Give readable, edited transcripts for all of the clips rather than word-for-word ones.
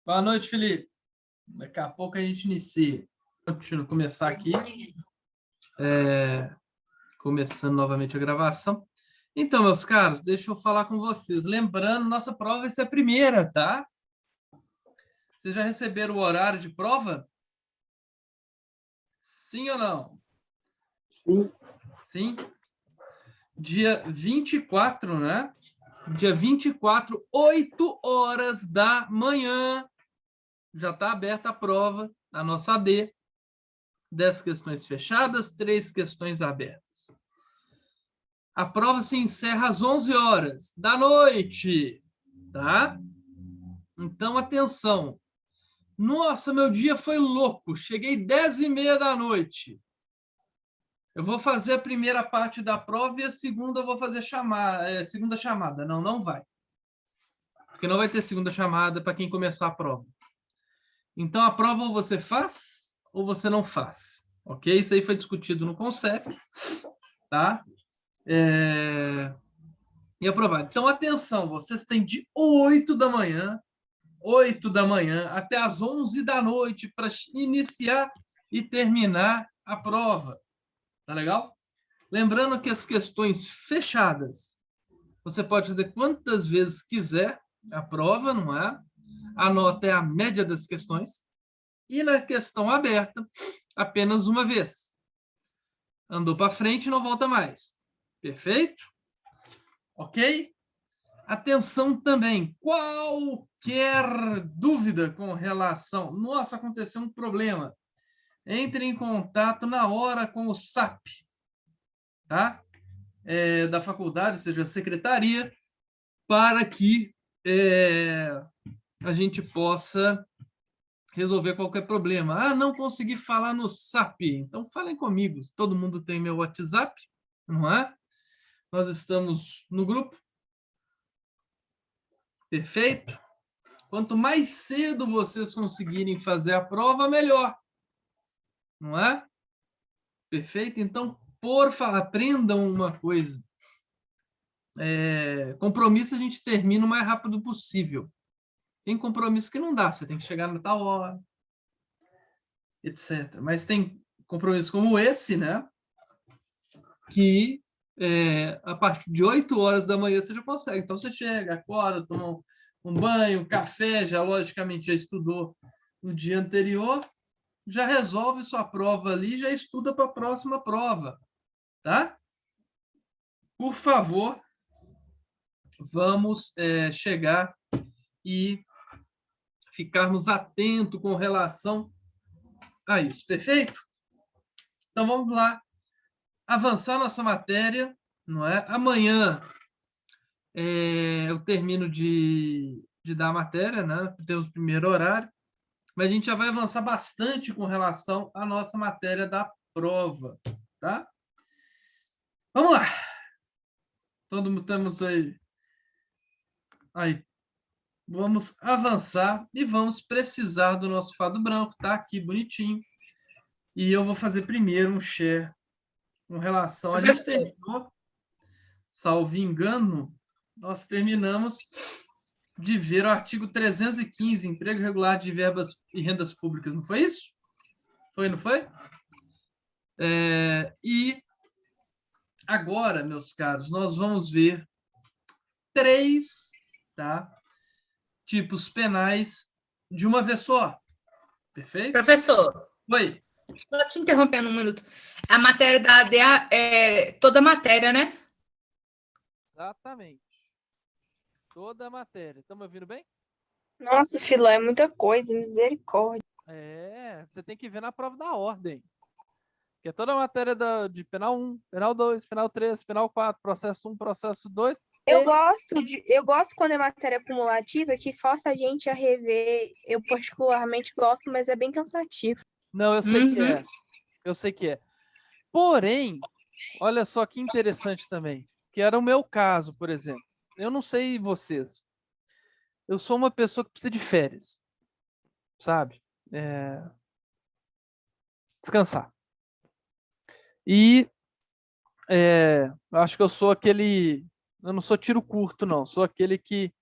Boa noite, Felipe. Daqui a pouco a gente inicia. Continuo começar aqui. Começando novamente a gravação. Então, meus caros, deixa eu falar com vocês. Lembrando, nossa prova vai ser a primeira, tá? Vocês já receberam o horário de prova? Sim ou não? Sim. Sim. Dia 24, né? Dia 24, 8 horas da manhã. Já está aberta a prova, a nossa AD. 10 questões fechadas, 3 questões abertas. A prova se encerra às 11 horas da noite, tá? Então, atenção. Nossa, meu dia foi louco. Cheguei 10h30 da noite. Eu vou fazer a primeira parte da prova e a segunda eu vou fazer segunda chamada. Não, não vai. Porque não vai ter segunda chamada para quem começar a prova. Então, a prova ou você faz ou você não faz. Ok? Isso aí foi discutido no CONCEP, tá? E aprovado. Então, atenção, vocês têm de 8 da manhã até as 11 da noite para iniciar e terminar a prova. Tá legal? Lembrando que as questões fechadas, você pode fazer quantas vezes quiser a prova, não é? A nota é a média das questões. E na questão aberta, apenas uma vez. Andou para frente e não volta mais. Perfeito? Ok? Atenção também, qualquer dúvida com relação... Nossa, aconteceu um problema. Entre em contato na hora com o SAP, tá? Da faculdade, ou seja, a secretaria, para que a gente possa resolver qualquer problema. Ah, não consegui falar no SAP. Então, falem comigo. Todo mundo tem meu WhatsApp, não é? Nós estamos no grupo. Perfeito? Quanto mais cedo vocês conseguirem fazer a prova, melhor. Não é? Perfeito? Então, por favor, aprendam uma coisa. Compromisso a gente termina o mais rápido possível. Tem compromisso que não dá, você tem que chegar na tal hora, etc. Mas tem compromisso como esse, né? Que a partir de 8 horas da manhã você já consegue. Então, você chega, acorda, toma um banho, um café, já logicamente já estudou no dia anterior, já resolve sua prova ali, já estuda para a próxima prova, tá? Por favor, vamos chegar e ficarmos atentos com relação a isso, perfeito? Então, vamos lá, avançar nossa matéria, não é? Amanhã eu termino de dar a matéria, né? Temos o primeiro horário, mas a gente já vai avançar bastante com relação à nossa matéria da prova, tá? Vamos lá. Todo mundo estamos aí. Vamos avançar e vamos precisar do nosso quadro branco, tá aqui bonitinho. E eu vou fazer primeiro um share com relação... A gente terminou, salvo engano, nós terminamos de ver o artigo 315, emprego regular de verbas e rendas públicas, não foi isso? Foi, não foi? E agora, meus caros, nós vamos ver 3, tá, tipos penais de uma vez só. Perfeito? Professor, Oi. só te interrompendo um minuto. A matéria da ADA é toda a matéria, né? Exatamente. Toda a matéria. Estão me ouvindo bem? Nossa, filé, é muita coisa, misericórdia. Você tem que ver na prova da ordem. Que é toda a matéria de penal 1, penal 2, penal 3, penal 4, processo 1, processo 2. Eu gosto quando é matéria acumulativa, que força a gente a rever. Eu particularmente gosto, mas é bem cansativo. Não, eu sei que é. Eu sei que é. Porém, olha só que interessante também, que era o meu caso, por exemplo. Eu não sei vocês. Eu sou uma pessoa que precisa de férias, sabe? Descansar. E eu acho que eu sou aquele... Eu não sou tiro curto, não. Sou aquele que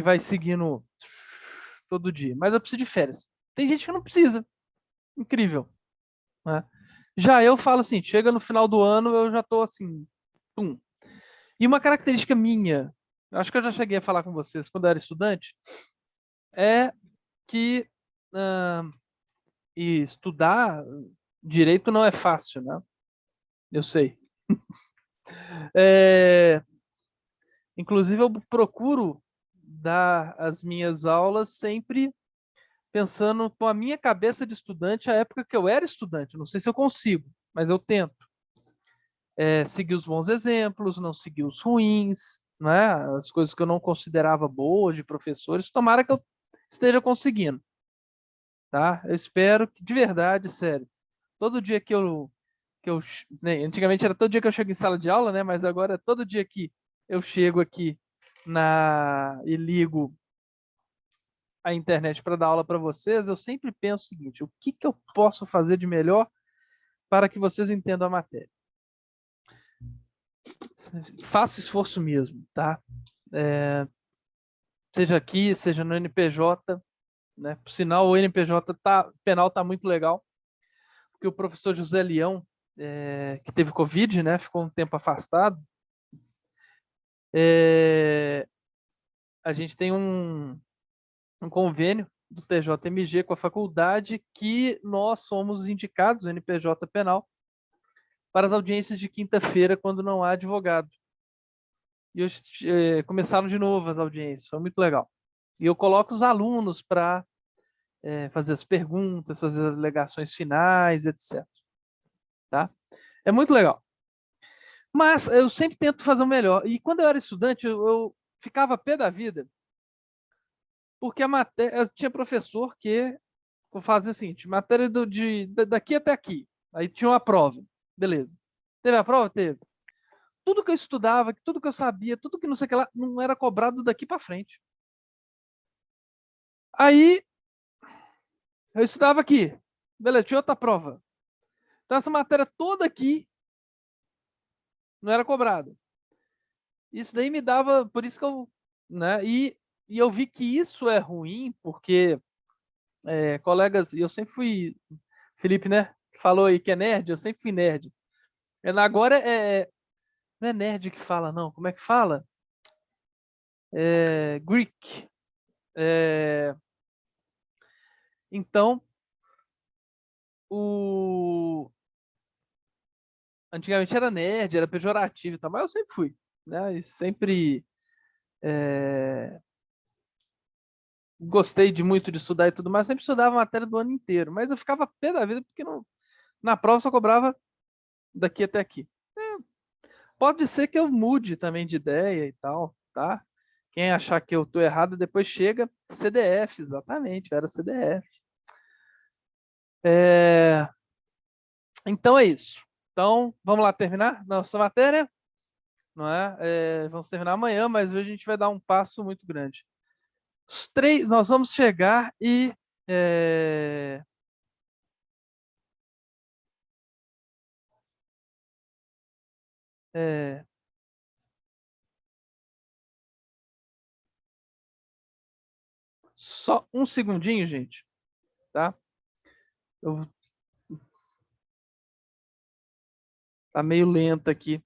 vai seguindo todo dia, mas eu preciso de férias. Tem gente que não precisa. Incrível, né? Já eu falo assim, chega no final do ano, eu já estou assim, pum. E uma característica minha, acho que eu já cheguei a falar com vocês quando eu era estudante, é que e estudar direito não é fácil, né? Eu sei. Inclusive, eu procuro dar as minhas aulas sempre pensando com a minha cabeça de estudante, a época que eu era estudante. Não sei se eu consigo, mas eu tento. Seguir os bons exemplos, não seguir os ruins, né? As coisas que eu não considerava boas de professores. Tomara que eu esteja conseguindo. Tá? Eu espero que, de verdade, sério, todo dia né, antigamente era todo dia que eu chego em sala de aula, né? Mas agora é todo dia que eu chego aqui e ligo a internet para dar aula para vocês, eu sempre penso o seguinte: o que eu posso fazer de melhor para que vocês entendam a matéria? Faço esforço mesmo, tá? Seja aqui, seja no NPJ, né? Por sinal, o NPJ penal tá muito legal, porque o professor José Leão, que teve Covid, né? Ficou um tempo afastado. A gente tem um convênio do TJMG com a faculdade que nós somos indicados, o NPJ penal, para as audiências de quinta-feira, quando não há advogado. E hoje começaram de novo as audiências, foi muito legal. E eu coloco os alunos para fazer as perguntas, fazer as alegações finais, etc. Tá? É muito legal. Mas eu sempre tento fazer o melhor. E quando eu era estudante, eu ficava pé da vida, porque a matéria, tinha professor que fazia o seguinte: matéria daqui até aqui. Aí tinha uma prova. Beleza. Teve a prova? Teve. Tudo que eu estudava, tudo que eu sabia, tudo que não sei o que lá, não era cobrado daqui para frente. Aí, eu estudava aqui. Beleza, tinha outra prova. Então, essa matéria toda aqui não era cobrada. Isso daí me dava, por isso que eu, né, e eu vi que isso é ruim, porque colegas, eu sempre fui, Felipe, né, falou aí que é nerd, eu sempre fui nerd. Agora não é nerd que fala, não, como é que fala? Greek. Então, antigamente era nerd, era pejorativo e tal, mas eu sempre fui, né, e sempre gostei muito de estudar e tudo mais, sempre estudava matéria do ano inteiro, mas eu ficava pé da vida porque na prova só cobrava daqui até aqui. Pode ser que eu mude também de ideia e tal, tá? Quem achar que eu tô errado, depois chega CDF, exatamente, era CDF. Então é isso. Então, vamos lá terminar nossa matéria? Não é? Vamos terminar amanhã, mas hoje a gente vai dar um passo muito grande. Nós vamos chegar e só um segundinho, gente, tá? Tá meio lenta aqui.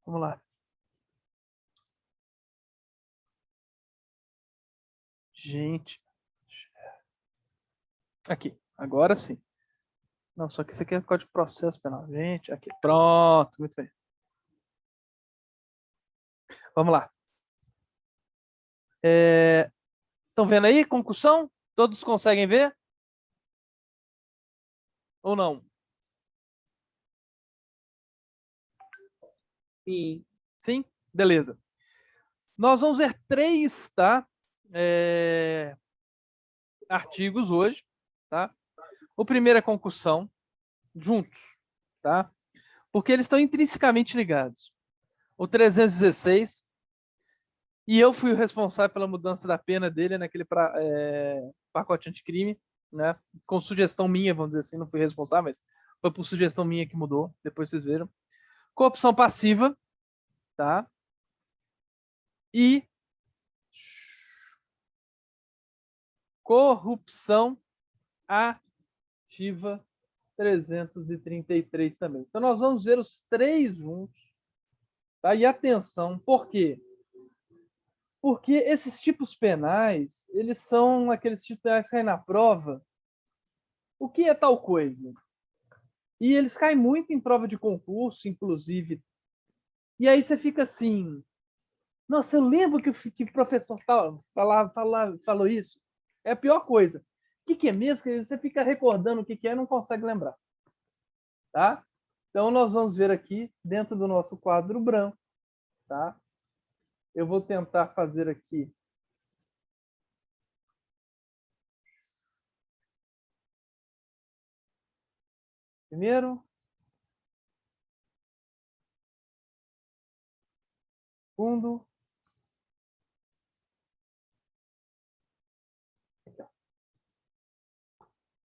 Vamos lá. Gente. Aqui, agora sim. Não, só que isso aqui é código de processo penal. Gente, aqui. Pronto, muito bem. Vamos lá. Estão vendo aí concussão? Todos conseguem ver? Ou não? Sim. Sim? Beleza. Nós vamos ver 3, tá? Artigos hoje, tá? O primeiro é concussão, juntos, tá? Porque eles estão intrinsecamente ligados. o 316, e eu fui o responsável pela mudança da pena dele naquele pacote anticrime, né? Com sugestão minha, vamos dizer assim, não fui responsável, mas foi por sugestão minha que mudou, depois vocês viram. Corrupção passiva, tá? E corrupção ativa 333 também. Então, nós vamos ver os 3 juntos. Tá? E atenção, por quê? Porque esses tipos penais, eles são aqueles tipos penais que caem na prova. O que é tal coisa? E eles caem muito em prova de concurso, inclusive. E aí você fica assim, nossa, eu lembro que o professor falou isso. É a pior coisa. O que é mesmo? Que você fica recordando o que é e não consegue lembrar. Tá? Então, nós vamos ver aqui, dentro do nosso quadro branco, tá? Eu vou tentar fazer aqui. Primeiro. Segundo.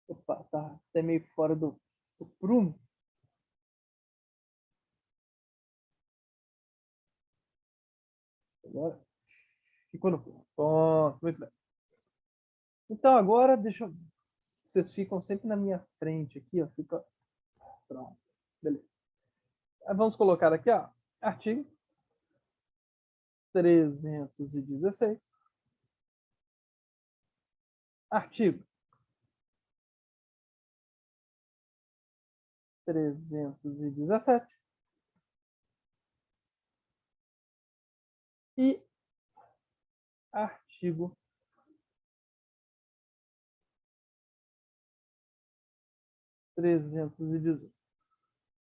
Opa, tá até meio fora do prumo. Agora ficou no prumo. Pronto, muito bem. Então agora deixa eu... Vocês ficam sempre na minha frente aqui, ó. Fica... Pronto. Beleza. Vamos colocar aqui, ó. Artigo 316. Artigo 317. E artigo 318.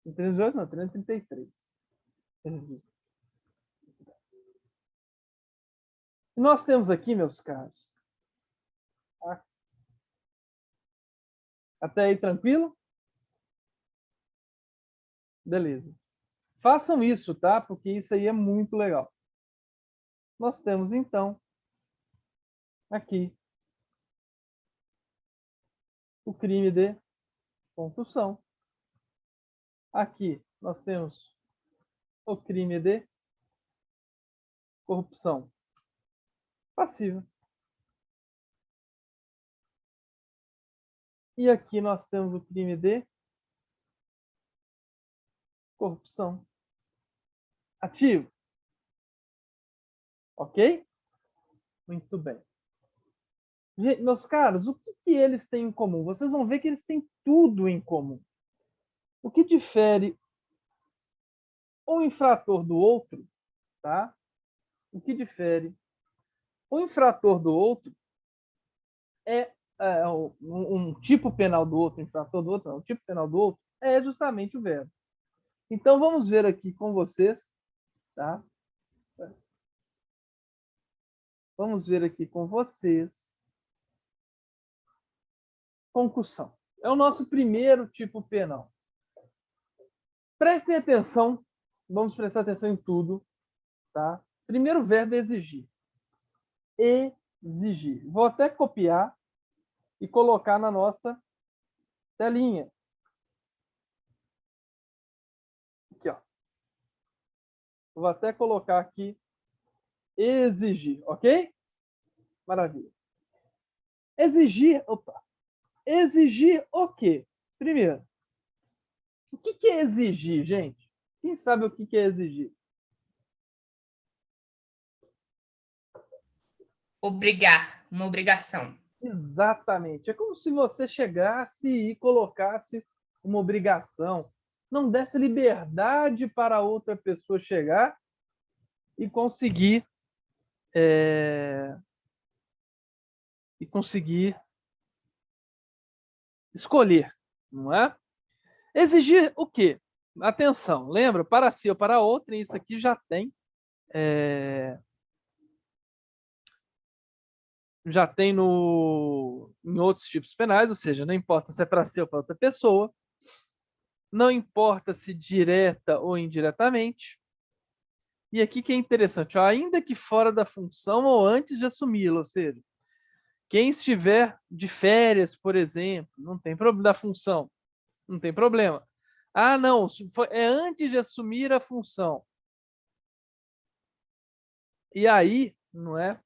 318 não, 333. E nós temos aqui, meus caros. Até aí tranquilo? Beleza. Façam isso, tá? Porque isso aí é muito legal. Nós temos, então, aqui o crime de concussão. Aqui nós temos o crime de corrupção passiva. E aqui nós temos o crime de corrupção ativa. Ok? Muito bem. Gente, meus caros, o que eles têm em comum? Vocês vão ver que eles têm tudo em comum. O que difere um infrator do outro, tá? O que difere um infrator do outro é um tipo penal do outro, infrator do outro, não, o tipo penal do outro é justamente o verbo. Então, vamos ver aqui com vocês, tá? Vamos ver aqui com vocês. Concussão. É o nosso primeiro tipo penal. Prestem atenção, vamos prestar atenção em tudo, tá? Primeiro verbo é exigir. Exigir. Vou até copiar e colocar na nossa telinha. Aqui, ó. Vou até colocar aqui exigir, ok? Maravilha. Exigir, opa. Exigir o quê? Primeiro, o que é exigir, gente? Quem sabe o que é exigir? Obrigar, uma obrigação. Exatamente. É como se você chegasse e colocasse uma obrigação, não desse liberdade para outra pessoa chegar e conseguir escolher, não é? Exigir o quê? Atenção, lembra? Para si ou para outra, isso aqui já tem em outros tipos penais, ou seja, não importa se é para si ou para outra pessoa, não importa se direta ou indiretamente, E aqui que é interessante, ó, ainda que fora da função ou antes de assumi-la, ou seja, quem estiver de férias, por exemplo, não tem problema da função, não tem problema. Ah, não, é antes de assumir a função. E aí, não é?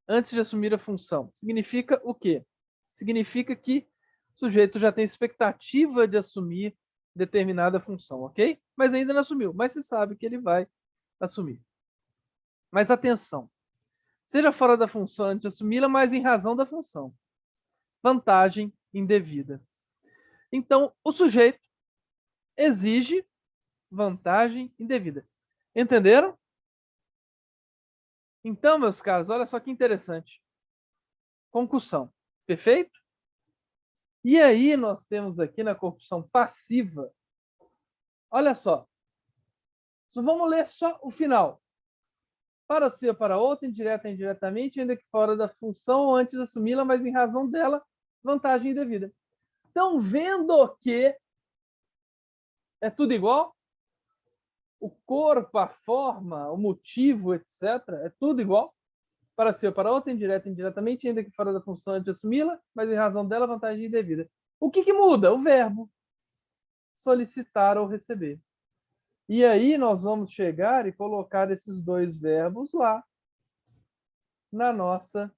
Antes de assumir a função. Significa o quê? Significa que o sujeito já tem expectativa de assumir determinada função, ok? Mas ainda não assumiu, mas se sabe que ele vai assumir. Mas atenção, seja fora da função antes de assumi-la, mas em razão da função. Vantagem indevida. Então, o sujeito exige vantagem indevida. Entenderam? Então, meus caros, olha só que interessante. Concussão. Perfeito? E aí nós temos aqui na concussão passiva, olha só. Vamos ler só o final. Para si ou para outra, indireta ou indiretamente, ainda que fora da função ou antes de assumi-la, mas em razão dela, vantagem indevida. Então, vendo que é tudo igual, o corpo, a forma, o motivo, etc., é tudo igual, para si ou para outra, indireta ou indiretamente, ainda que fora da função antes de assumi-la, mas em razão dela, vantagem indevida. O que muda? O verbo. Solicitar ou receber. E aí nós vamos chegar e colocar esses dois verbos lá na nossa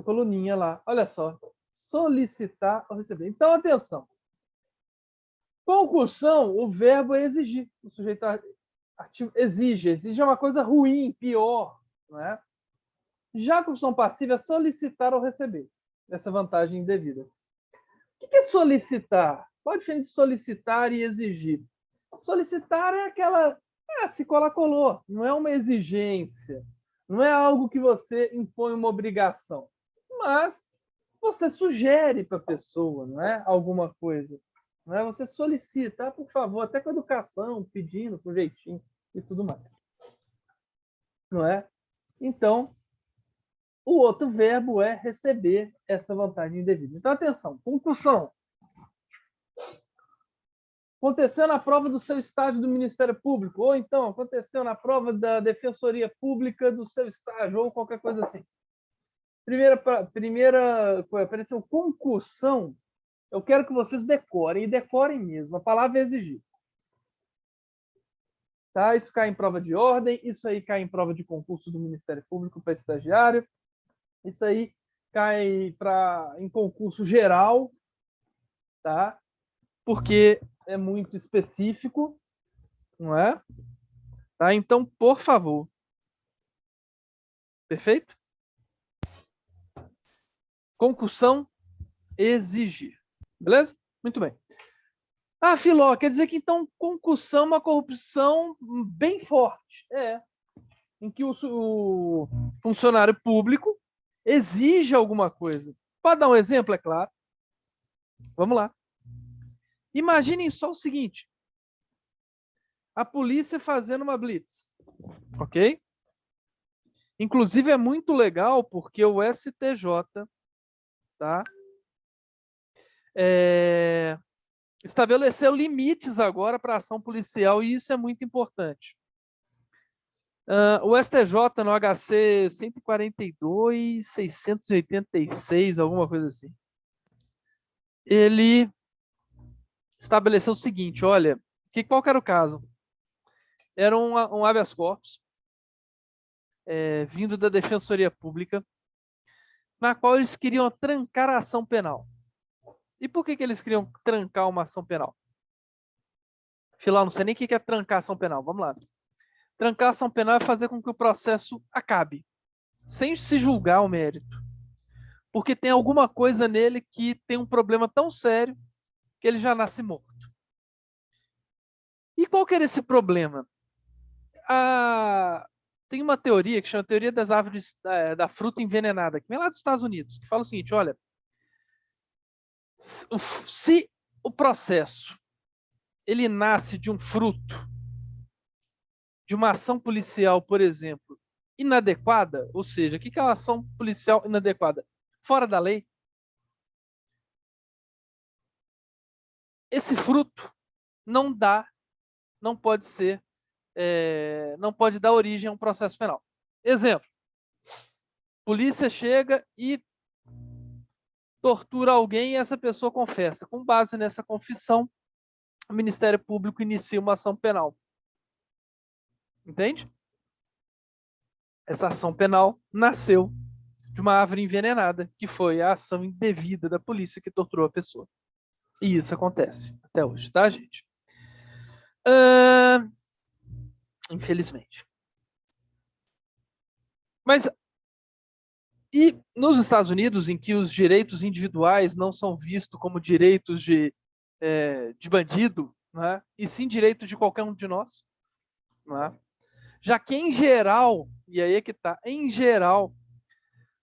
coluninha lá. Olha só. Solicitar ou receber. Então, atenção. Concussão, o verbo é exigir. O sujeito ativo exige. Exige é uma coisa ruim, pior. Não é? Já a concussão passiva é solicitar ou receber. Essa vantagem indevida. O que é solicitar? Qual a diferença de solicitar e exigir? Solicitar é aquela... se colou. Não é uma exigência. Não é algo que você impõe uma obrigação. Mas você sugere para a pessoa, não é? Alguma coisa. Não é? Você solicita, por favor, até com educação, pedindo, com jeitinho e tudo mais. Não é? Então, o outro verbo é receber essa vantagem indevida. Então, atenção, concussão. Aconteceu na prova do seu estágio do Ministério Público, ou então aconteceu na prova da Defensoria Pública do seu estágio, ou qualquer coisa assim. Primeira coisa, apareceu concussão. Eu quero que vocês decorem, e decorem mesmo. A palavra é exigir. Tá? Isso cai em prova de ordem, isso aí cai em prova de concurso do Ministério Público para estagiário, isso aí cai em concurso geral, tá? Porque é muito específico, não é? Tá? Então, por favor. Perfeito? Concussão, exigir. Beleza? Muito bem. Ah, Filó, quer dizer que então concussão é uma corrupção bem forte. Em que o funcionário público exige alguma coisa. Pode dar um exemplo, é claro. Vamos lá. Imaginem só o seguinte. A polícia fazendo uma blitz. Ok? Inclusive é muito legal porque o STJ, tá? Estabeleceu limites agora para a ação policial e isso é muito importante. O STJ no HC 142, 686, alguma coisa assim. Ele estabeleceu o seguinte, olha, qual que era o caso? Era um habeas corpus vindo da Defensoria Pública, na qual eles queriam trancar a ação penal. E por que eles queriam trancar uma ação penal? Filão, não sei nem o que é trancar a ação penal. Vamos lá. Trancar a ação penal é fazer com que o processo acabe, sem se julgar o mérito. Porque tem alguma coisa nele que tem um problema tão sério que ele já nasce morto. E qual que era esse problema? Tem uma teoria que chama teoria das árvores da fruta envenenada, que vem lá dos Estados Unidos, que fala o seguinte, olha, se o processo ele nasce de um fruto, de uma ação policial, por exemplo, inadequada, ou seja, o que é uma ação policial inadequada? Fora da lei. esse fruto não pode ser, não pode dar origem a um processo penal. Exemplo, polícia chega e tortura alguém e essa pessoa confessa. Com base nessa confissão, o Ministério Público inicia uma ação penal. Entende? Essa ação penal nasceu de uma árvore envenenada, que foi a ação indevida da polícia que torturou a pessoa. E isso acontece até hoje, tá, gente? Infelizmente. Mas e nos Estados Unidos, em que os direitos individuais não são vistos como direitos de bandido, né? E sim direitos de qualquer um de nós, né? Já que em geral, e aí é que tá, em geral,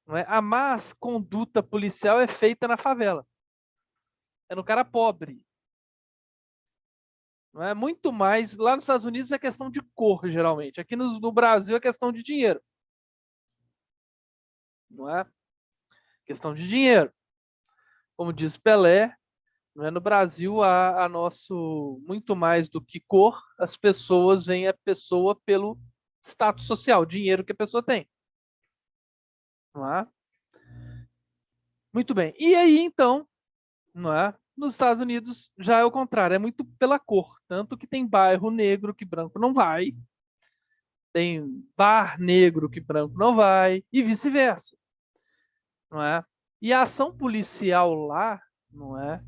não é, a má conduta policial é feita na favela. É no cara pobre. Não é muito mais. Lá nos Estados Unidos é questão de cor, geralmente. Aqui no Brasil é questão de dinheiro. Não é? Questão de dinheiro. Como diz Pelé, não é? No Brasil há nosso muito mais do que cor, as pessoas veem a pessoa pelo status social, dinheiro que a pessoa tem. Não é? Muito bem. E aí, então, não é? Nos Estados Unidos já é o contrário, é muito pela cor. Tanto que tem bairro negro que branco não vai, tem bar negro que branco não vai, e vice-versa. Não é? E a ação policial lá, não é?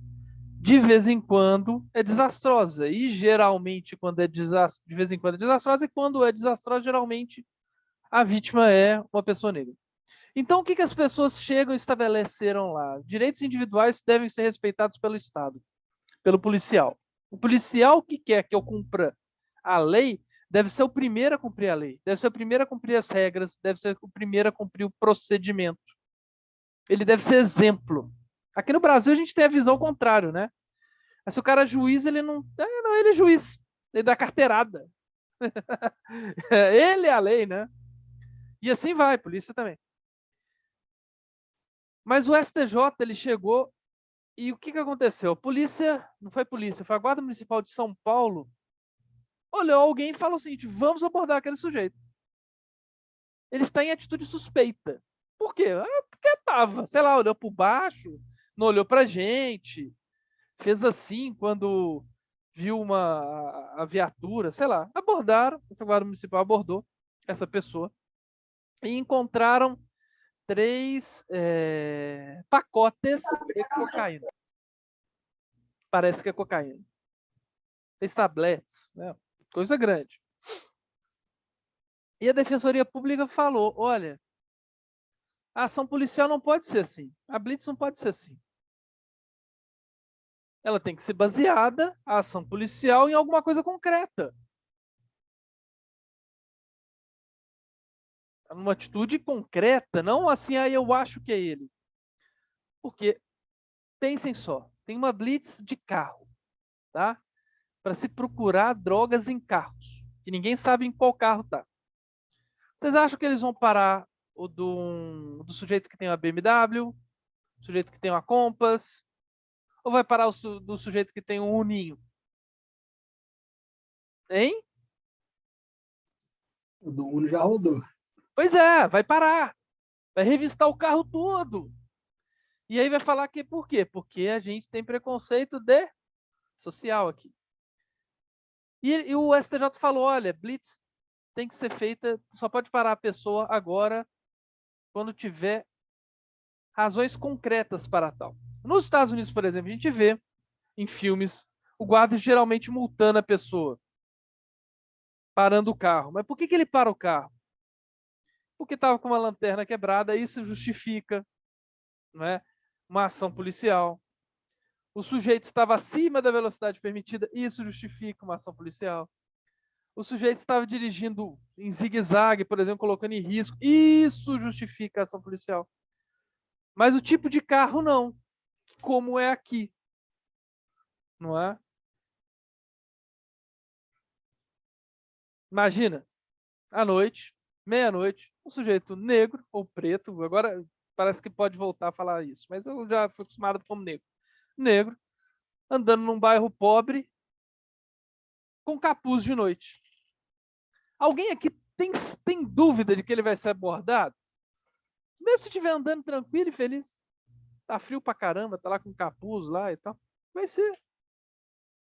De vez em quando é desastrosa. E geralmente, quando é de vez em quando é desastrosa, e quando é desastrosa, geralmente a vítima é uma pessoa negra. Então, o que as pessoas chegam e estabeleceram lá? Direitos individuais devem ser respeitados pelo Estado, pelo policial. O policial que quer que eu cumpra a lei deve ser o primeiro a cumprir a lei, deve ser o primeiro a cumprir as regras, deve ser o primeiro a cumprir o procedimento. Ele deve ser exemplo. Aqui no Brasil a gente tem a visão contrária, né? Mas se o cara é juiz, ele não... ele é juiz. Ele dá carteirada. Ele é a lei, né? E assim vai, polícia também. Mas o STJ, ele chegou e o que aconteceu? A polícia, não foi polícia, foi a Guarda Municipal de São Paulo, olhou alguém e falou o seguinte, vamos abordar aquele sujeito. Ele está em atitude suspeita. Por quê? Porque estava, sei lá, olhou por baixo, não olhou pra gente, fez assim quando viu a viatura, sei lá, abordaram, essa Guarda Municipal abordou essa pessoa e encontraram 3 pacotes de cocaína. Parece que é cocaína. 6 tabletes, né? Coisa grande. E a Defensoria Pública falou, olha, a ação policial não pode ser assim. A blitz não pode ser assim. Ela tem que ser baseada, a ação policial, em alguma coisa concreta. Numa atitude concreta, não assim, eu acho que é ele. Porque, pensem só, tem uma blitz de carro, tá? Para se procurar drogas em carros, que ninguém sabe em qual carro tá. Vocês acham que eles vão parar o do sujeito que tem uma BMW, o sujeito que tem uma Compass, ou vai parar do sujeito que tem um Uninho? Hein? O do Uno já rodou. Pois é, vai parar. Vai revistar o carro todo. E aí vai falar que por quê? Porque a gente tem preconceito social aqui. E o STJ falou, olha, blitz tem que ser feita, só pode parar a pessoa agora quando tiver razões concretas para tal. Nos Estados Unidos, por exemplo, a gente vê em filmes o guarda geralmente multando a pessoa, parando o carro. Mas por que ele para o carro? Porque estava com uma lanterna quebrada, isso justifica, não é, uma ação policial. O sujeito estava acima da velocidade permitida, isso justifica uma ação policial. O sujeito estava dirigindo em zigue-zague, por exemplo, colocando em risco, isso justifica a ação policial. Mas o tipo de carro não, como é aqui, não é? Imagina, à noite, meia-noite, um sujeito negro ou preto, agora parece que pode voltar a falar isso, mas eu já fui acostumado como negro. Negro, andando num bairro pobre com capuz de noite. Alguém aqui tem dúvida de que ele vai ser abordado? Mesmo se estiver andando tranquilo e feliz. Tá frio pra caramba, tá lá com capuz lá e tal. Vai ser.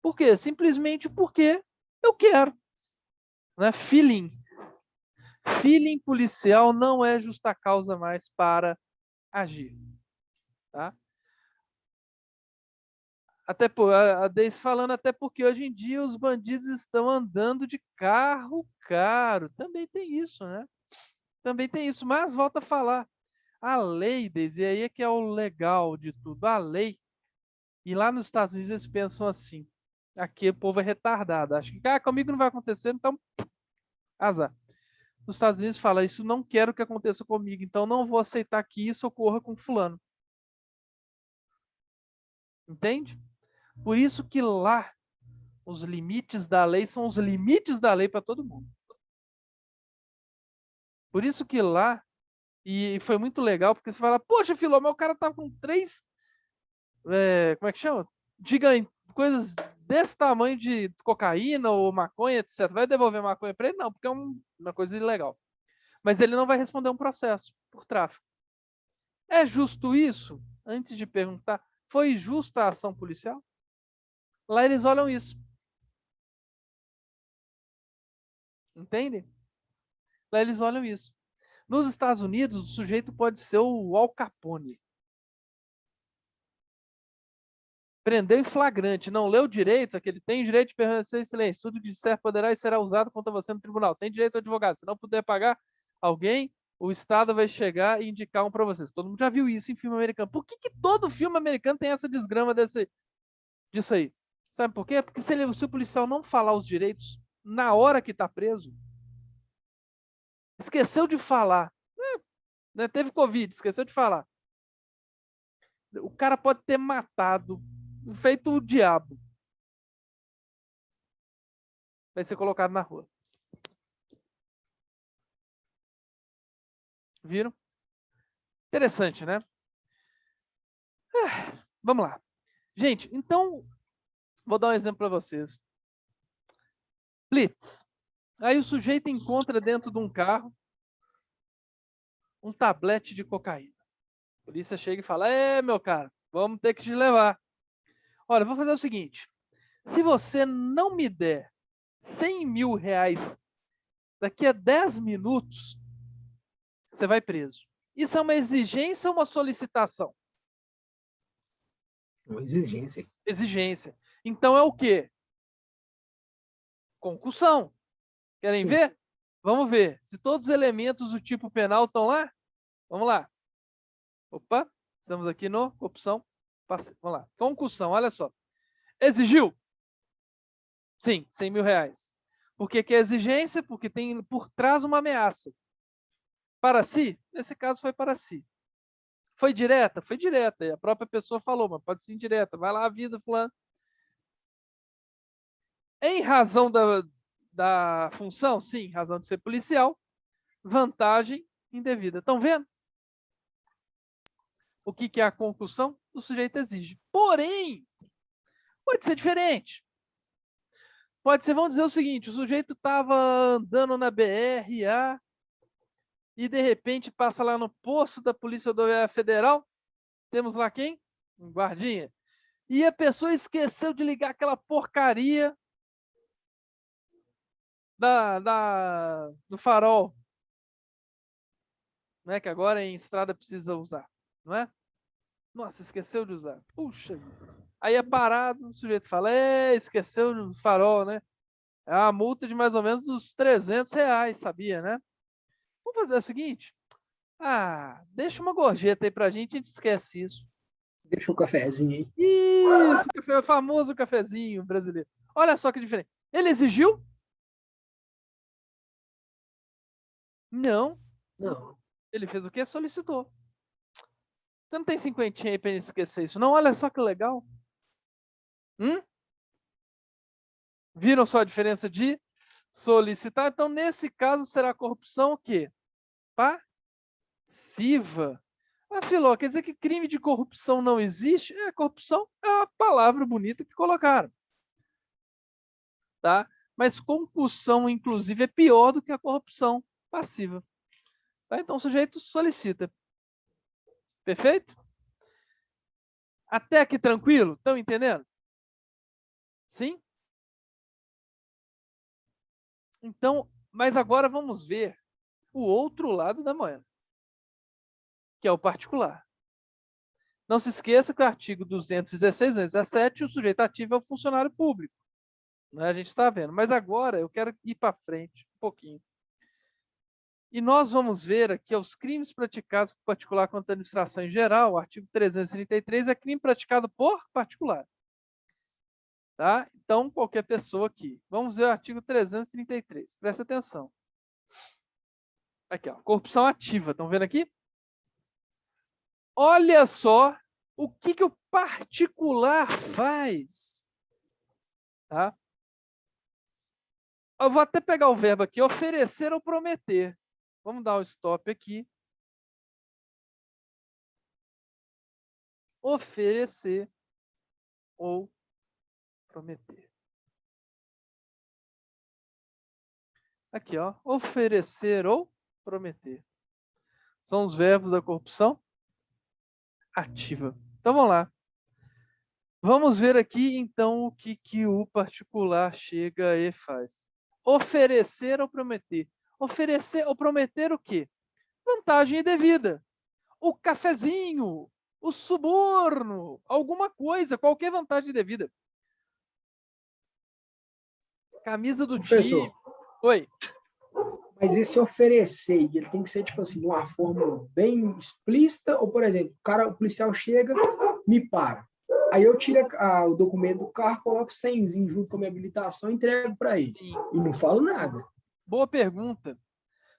Por quê? Simplesmente porque eu quero. Né? Feeling. Feeling policial não é justa causa mais para agir. Tá? Até por, a Deise falando, até porque hoje em dia os bandidos estão andando de carro caro. Também tem isso, né? Também tem isso. Mas volta a falar. A lei, Deise, e aí é que é o legal de tudo. A lei. E lá nos Estados Unidos eles pensam assim. Aqui o povo é retardado. Acho que comigo não vai acontecer, então azar. Nos Estados Unidos fala, isso não quero que aconteça comigo, então não vou aceitar que isso ocorra com fulano. Entende? Por isso que lá os limites da lei são os limites da lei para todo mundo. Por isso que lá, e foi muito legal, porque você fala, poxa, Filó, mas o cara tá com 3, como é que chama? Coisas desse tamanho de cocaína ou maconha, etc. Vai devolver maconha para ele? Não, porque é uma coisa ilegal. Mas ele não vai responder um processo por tráfico. É justo isso? Antes de perguntar, foi justa a ação policial? Lá eles olham isso. Entendem? Lá eles olham isso. Nos Estados Unidos, o sujeito pode ser o Al Capone. Prendeu em flagrante, não leu direito, que ele tem direito de permanecer em silêncio. Tudo que disser poderá e será usado contra você no tribunal. Tem direito ao advogado. Se não puder pagar alguém, o Estado vai chegar e indicar um para vocês. Todo mundo já viu isso em filme americano. Por que todo filme americano tem essa desgrama disso aí? Sabe por quê? Porque se o policial não falar os direitos na hora que está preso, esqueceu de falar, né? Teve Covid, esqueceu de falar. O cara pode ter matado, feito o diabo. Vai ser colocado na rua. Viram? Interessante, né? Vamos lá. Gente, então, vou dar um exemplo para vocês. Blitz. Aí o sujeito encontra dentro de um carro um tablete de cocaína. A polícia chega e fala, meu cara, vamos ter que te levar. Olha, vou fazer o seguinte. Se você não me der 100 mil reais daqui a 10 minutos, você vai preso. Isso é uma exigência ou uma solicitação? Uma exigência. Exigência. Então é o quê? Concussão. Querem ver? Vamos ver. Se todos os elementos do tipo penal estão lá, vamos lá. Opa, estamos aqui no opção. Vamos lá. Concussão, olha só. Exigiu? Sim, 100 mil reais. Por que é exigência? Porque tem por trás uma ameaça. Para si? Nesse caso foi para si. Foi direta? Foi direta. E a própria pessoa falou, mas pode ser indireta. Vai lá, avisa fulano. Em razão da função? Sim, razão de ser policial. Vantagem indevida. Estão vendo? O que é a concussão? O sujeito exige. Porém, pode ser diferente. Pode ser, vamos dizer o seguinte, o sujeito estava andando na BR-A e de repente passa lá no posto da Polícia Rodoviária Federal. Temos lá quem? Um guardinha. E a pessoa esqueceu de ligar aquela porcaria do farol, né? Que agora em estrada precisa usar, não é? Nossa, esqueceu de usar. Puxa. Aí é parado, o sujeito fala, esqueceu do farol, né? É uma multa de mais ou menos uns 300 reais, sabia, né? Vamos fazer o seguinte. Deixa uma gorjeta aí pra gente, a gente esquece isso. Deixa um cafezinho aí. Isso, o famoso cafezinho brasileiro. Olha só que diferente. Ele exigiu? Não. Não. Ele fez o quê? Solicitou. Você não tem 50 aí pra ele esquecer isso, não? Olha só que legal. Viram só a diferença de solicitar? Então, nesse caso, será corrupção o quê? Passiva. Ah, Filó, quer dizer que crime de corrupção não existe? Corrupção é uma palavra bonita que colocaram. Tá? Mas concussão, inclusive, é pior do que a corrupção passiva. Tá? Então, o sujeito solicita. Perfeito? Até aqui tranquilo? Estão entendendo? Sim? Então, mas agora vamos ver o outro lado da moeda, que é o particular. Não se esqueça que o artigo 216, 217, o sujeito ativo é o funcionário público. Né? A gente está vendo. Mas agora eu quero ir para frente um pouquinho. E nós vamos ver aqui os crimes praticados por particular contra a administração em geral. O artigo 333 é crime praticado por particular. Tá? Então, qualquer pessoa aqui. Vamos ver o artigo 333. Presta atenção. Aqui, ó, corrupção ativa. Estão vendo aqui? Olha só o que o particular faz. Tá? Eu vou até pegar o verbo aqui, oferecer ou prometer. Vamos dar um stop aqui. Oferecer ou prometer. Aqui, ó, oferecer ou prometer. São os verbos da corrupção ativa. Então, vamos lá. Vamos ver aqui, então, o que o particular chega e faz. Oferecer ou prometer. Oferecer ou prometer o quê? Vantagem indevida. O cafezinho, o suborno, alguma coisa, qualquer vantagem indevida. Camisa do time. Professor, Oi. mas esse oferecer, ele tem que ser, tipo assim, de uma forma bem explícita, ou, por exemplo, o policial chega, me para. Aí eu tiro o documento do carro, coloco 100 junto com a minha habilitação e entrego para ele. Sim. E não falo nada. Boa pergunta.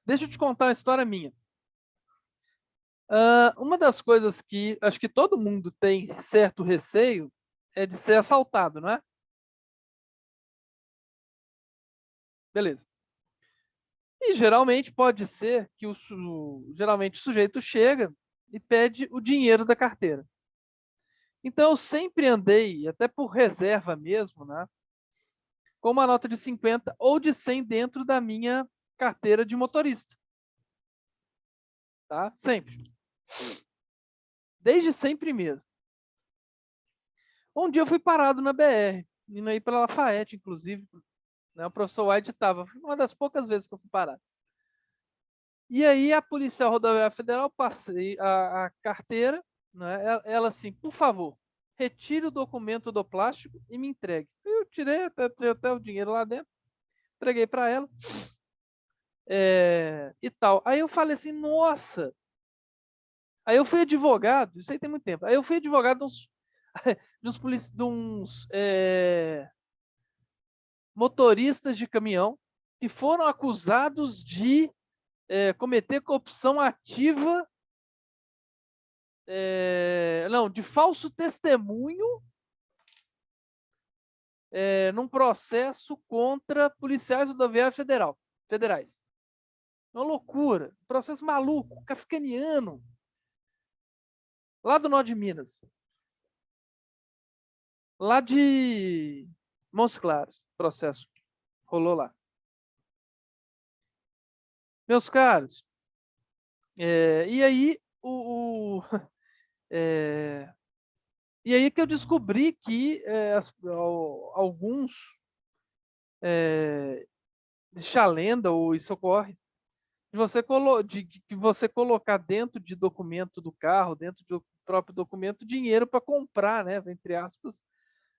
Deixa eu te contar uma história minha. Uma das coisas que acho que todo mundo tem certo receio é de ser assaltado, não é? Beleza. E geralmente pode ser que geralmente o sujeito chega e pede o dinheiro da carteira. Então eu sempre andei, até por reserva mesmo, né, com uma nota de 50 ou de 100 dentro da minha carteira de motorista. Tá? Sempre. Desde sempre mesmo. Um dia eu fui parado na BR, indo aí pela Lafayette, inclusive, né, o professor White estava, uma das poucas vezes que eu fui parado. E aí a Polícia Rodoviária Federal, passei a carteira, né, ela assim, por favor, retire o documento do plástico e me entregue. Eu tirei até o dinheiro lá dentro, entreguei para ela e tal. Aí eu falei assim, nossa. Aí eu fui advogado, isso aí tem muito tempo. Aí eu fui advogado de uns motoristas de caminhão que foram acusados de cometer corrupção ativa, não, de falso testemunho num processo contra policiais rodoviários federais. Uma loucura, um processo maluco, kafkaniano, lá do norte de Minas. Lá de Montes Claros, o processo rolou lá. Meus caros, e aí e aí que eu descobri que alguns deixa a lenda, ou isso ocorre, de você colocar dentro de documento do carro, dentro do próprio documento, dinheiro para comprar, né, entre aspas,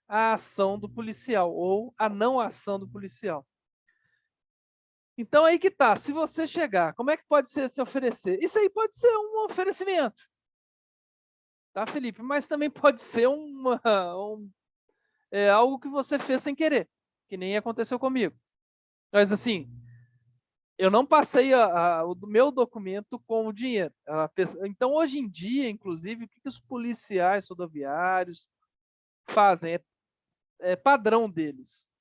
a ação do policial ou a não ação do policial. Então aí que tá, se você chegar, como é que pode ser se oferecer? Isso aí pode ser um oferecimento, tá, Felipe? Mas também pode ser algo que você fez sem querer, que nem aconteceu comigo. Mas assim, eu não passei o meu documento com o dinheiro. Então hoje em dia, inclusive, o que os policiais rodoviários fazem? É padrão deles.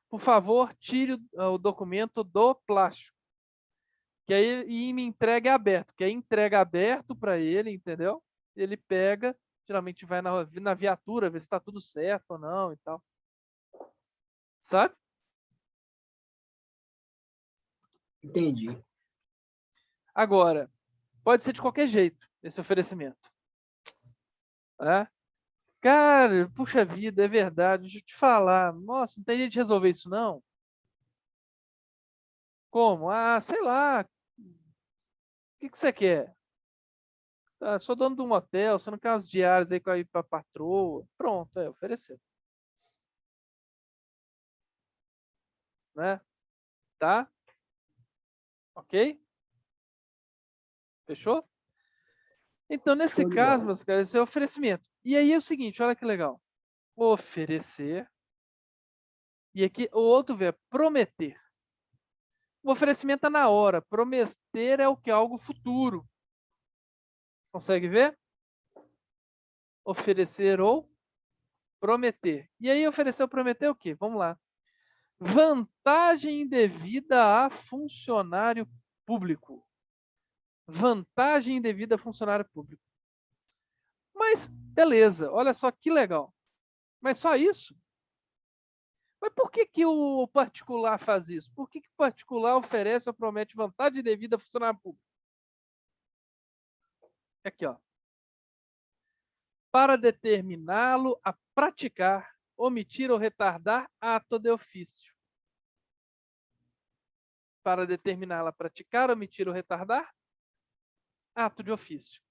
Por favor, tire o documento do plástico, Que aí e me entrega aberto, que aí entrega aberto para ele, entendeu? Ele pega, geralmente vai na viatura, ver se está tudo certo ou não e tal. Sabe? Entendi. Agora, pode ser de qualquer jeito esse oferecimento. Né? Cara, puxa vida, é verdade. Deixa eu te falar. Nossa, não tem jeito de resolver isso, não? Como? Ah, sei lá. O que você quer? Ah, sou dono de um hotel, você não quer umas diárias aí para a patroa? Pronto, ofereceu. Né? Tá? Ok? Fechou? Então, nesse Show de caso, bola. meus caras, esse é o oferecimento. E aí é o seguinte, olha que legal. Oferecer. E aqui o outro verbo, prometer. O oferecimento é na hora. Prometer é o que? Algo futuro. Consegue ver? Oferecer ou prometer. E aí, oferecer ou prometer é o quê? Vamos lá. Vantagem indevida a funcionário público. Vantagem indevida a funcionário público. Mas, beleza, olha só que legal. Mas só isso? Mas por que, que o particular faz isso? Por que, que o particular oferece ou promete vantagem indevida a funcionário público? Aqui, ó. Para determiná-lo a praticar, omitir ou retardar ato de ofício. Para determiná-lo a praticar, omitir ou retardar ato de ofício.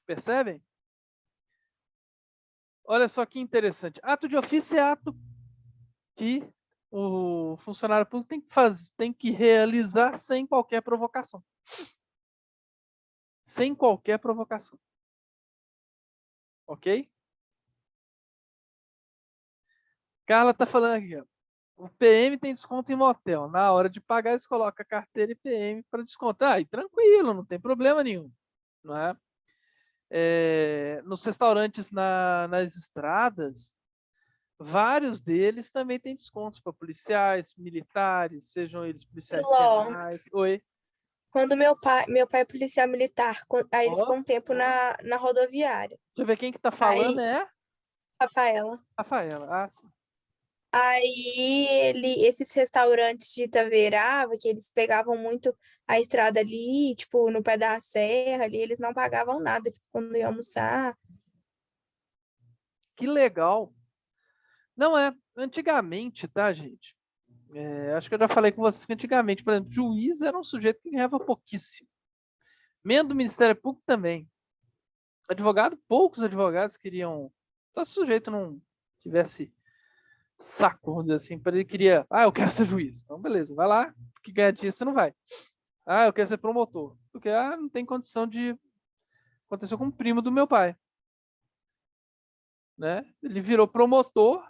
Percebem? Olha só que interessante. Ato de ofício é ato que o funcionário público tem que realizar sem qualquer provocação. Sem qualquer provocação. Ok? Carla está falando aqui, ó. O PM tem desconto em motel. Na hora de pagar, eles colocam a carteira e PM para descontar. E tranquilo, não tem problema nenhum. Não é? Nos restaurantes nas estradas, vários deles também têm descontos para policiais, militares, sejam eles policiais Ló. penais. Oi. Quando meu pai é policial militar, aí ele Ó, ficou um tempo na rodoviária. deixa eu ver quem que tá falando. Aí, É Rafaela. Rafaela. Ah, sim. Aí esses restaurantes de Itaverava, que eles pegavam muito a estrada ali, tipo, no pé da serra ali, eles não pagavam nada, tipo, quando iam almoçar. Que legal. Não é. Antigamente, tá, gente? Acho que eu já falei com vocês que antigamente, por exemplo, juiz era um sujeito que ganhava pouquíssimo. Membro do Ministério Público também. Advogado, poucos advogados queriam. Só se o sujeito não tivesse saco, vamos dizer assim, para ele queria. Ah, eu quero ser juiz. Então, beleza, vai lá, porque ganhar dinheiro você não vai. Ah, eu quero ser promotor. Porque não tem condição de. Aconteceu com um primo do meu pai. Né? Ele virou promotor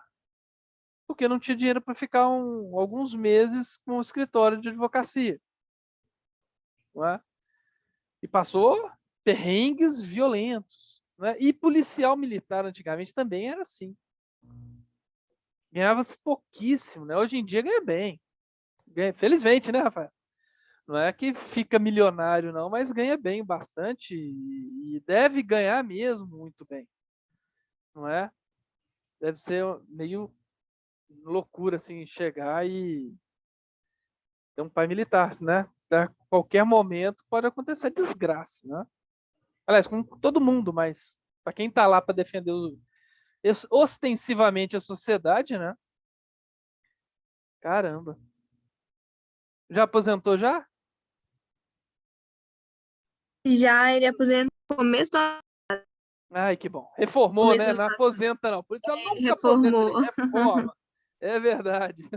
porque não tinha dinheiro para ficar alguns meses com o escritório de advocacia. Não é? E passou perrengues violentos. Né? E policial militar antigamente também era assim. Ganhava pouquíssimo, né? Hoje em dia ganha bem. Felizmente, né, Rafael? Não é que fica milionário, não, mas ganha bem bastante e deve ganhar mesmo muito bem. Não é? Deve ser meio loucura, assim, chegar e ter um pai militar, né? A qualquer momento pode acontecer desgraça, né? Aliás, com todo mundo, mas para quem está lá para defender ostensivamente a sociedade, né? Caramba. Já aposentou já? Já ele aposentou no começo do ano, Ai, que bom. Reformou, né? Não aposenta, não. Por isso ela nunca aposenta, ele reformou. reforma. É verdade.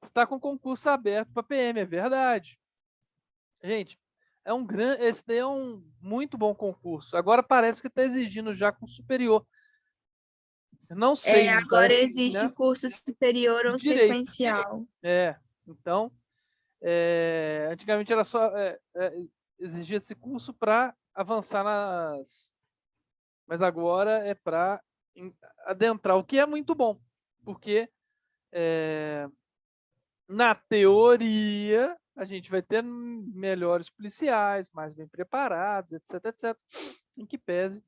Está com concurso aberto para PM, é verdade. Gente, esse daí é um muito bom concurso. Agora parece que está exigindo já com superior. Eu não sei, Agora mas, existe né? curso superior ou Direito. sequencial. Então, antigamente era só exigia esse curso para avançar mas agora é para adentrar, o que é muito bom, porque na teoria, a gente vai ter melhores policiais, mais bem preparados, etc, etc. Em que pese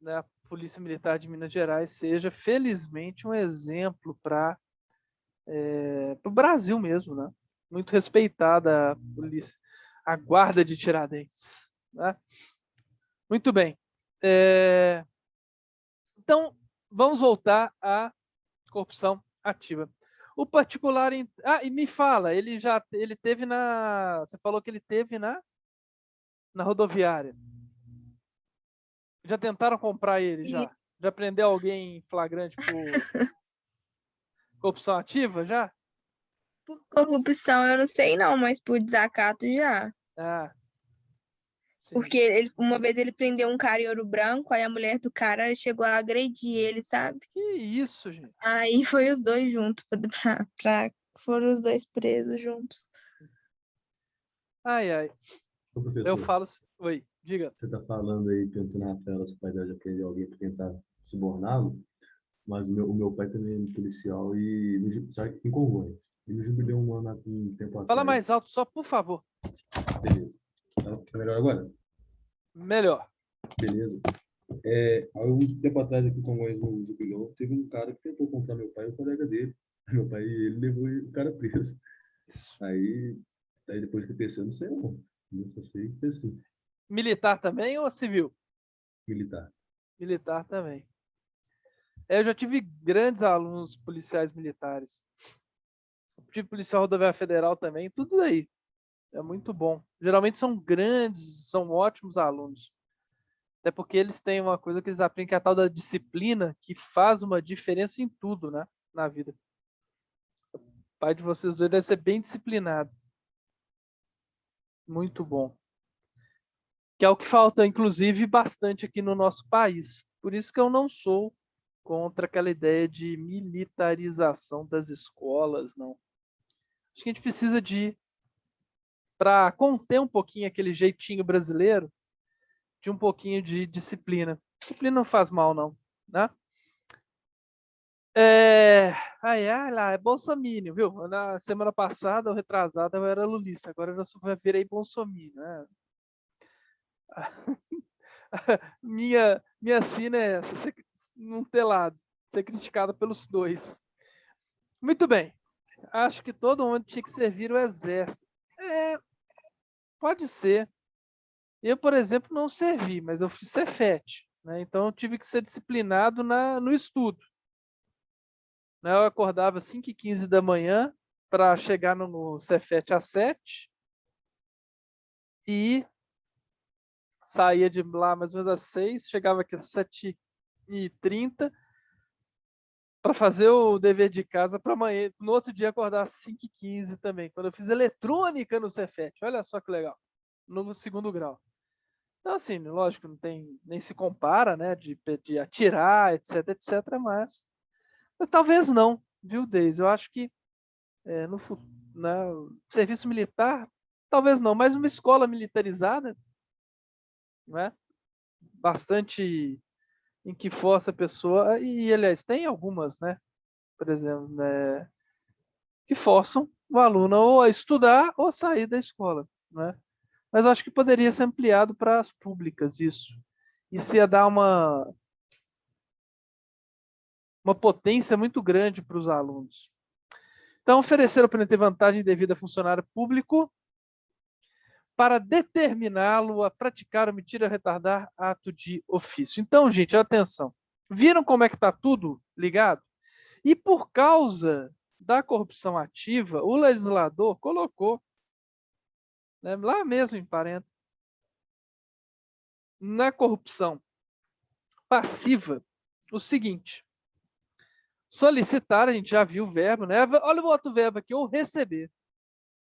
né, a Polícia Militar de Minas Gerais seja, felizmente, um exemplo para o Brasil mesmo, né? Muito respeitada a polícia, a guarda de Tiradentes, né? Muito bem. Então, vamos voltar à corrupção ativa. O particular... e me fala, ele teve na... Você falou que ele teve na rodoviária. Já tentaram comprar ele, já? Já prendeu alguém em flagrante por corrupção ativa, já? Por corrupção, eu não sei não, mas por desacato já. Ah, sim. Porque uma vez ele prendeu um cara em Ouro Branco, aí a mulher do cara chegou a agredir ele, sabe? Que isso, gente? Aí foi os dois juntos, foram os dois presos juntos. Ai, ai. Ô, professor, Eu falo... Oi, diga. você está falando aí que o Antônio Rafael, seu pai deve aprender alguém para tentar suborná-lo, mas o meu pai também é policial e só que em Congonhas. Ele jubileu um tempo atrás. Fala mais alto só, por favor. Beleza. Tá melhor agora? Melhor. Beleza. Há um tempo atrás aqui em Congonhas, no jubileu, teve um cara que tentou comprar meu pai e o colega dele. Meu pai, ele levou o cara preso. Aí depois que eu pensei, eu não sei não. Eu só sei que assim. Militar também ou civil? Militar. Militar também. Eu já tive grandes alunos policiais militares. Tive policial rodoviária federal também, tudo aí. É muito bom. Geralmente são grandes, são ótimos alunos. Até porque eles têm uma coisa que eles aprendem, que é a tal da disciplina, que faz uma diferença em tudo, né? Na vida. O pai de vocês dois deve ser bem disciplinado. Muito bom. Que é o que falta, inclusive, bastante aqui no nosso país. Por isso que eu não sou contra aquela ideia de militarização das escolas, não. Acho que a gente precisa para conter um pouquinho aquele jeitinho brasileiro, de um pouquinho de disciplina. Disciplina não faz mal, não, né? Lá, é bolsominion, viu? Na semana passada, ou retrasada, eu era lulista, agora eu já virei bolsominion, né? minha sina é essa, não ter lado, ser criticada pelos dois. Muito bem. Acho que todo mundo tinha que servir o exército. Pode ser. Eu, por exemplo, não servi, mas eu fiz Cefet, né? Então eu tive que ser disciplinado no estudo. Né? Eu acordava às 5h15 da manhã para chegar no Cefet às 7h e saía de lá mais ou menos às 6h, chegava aqui às 7h30 para fazer o dever de casa para amanhã, no outro dia acordar às 5h15 também, quando eu fiz eletrônica no Cefet. Olha só que legal, no segundo grau. Então, assim, lógico, não tem, nem se compara, né, de atirar, etc, etc, mas talvez não, viu, Deise? Eu acho que no serviço militar, talvez não, mas uma escola militarizada, né, bastante em que força a pessoa, e aliás, tem algumas, né, por exemplo, né, que forçam o aluno ou a estudar ou a sair da escola, né? Mas eu acho que poderia ser ampliado para as públicas isso. Isso ia dar uma potência muito grande para os alunos. Então, oferecer ou ter vantagem devida a funcionário público para determiná-lo a praticar, omitir ou retardar ato de ofício. Então, gente, atenção. Viram como é que está tudo ligado? E por causa da corrupção ativa, o legislador colocou, né, lá mesmo em parênteses, na corrupção passiva, o seguinte: solicitar, a gente já viu o verbo, né? Olha o outro verbo aqui, ou receber.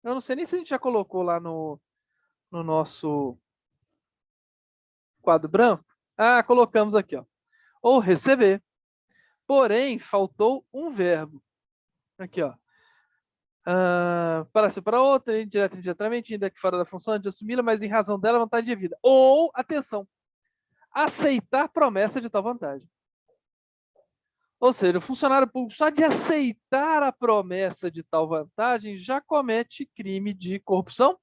Eu não sei nem se a gente já colocou lá no nosso quadro branco. Ah, colocamos aqui, ó. Ou receber. Porém, faltou um verbo. Aqui, ó. Para ser para outra, indireto, indiretamente, ainda que fora da função de assumi-la, mas em razão dela, vontade de vida. Ou, atenção, aceitar promessa de tal vantagem. Ou seja, o funcionário público, só de aceitar a promessa de tal vantagem, já comete crime de corrupção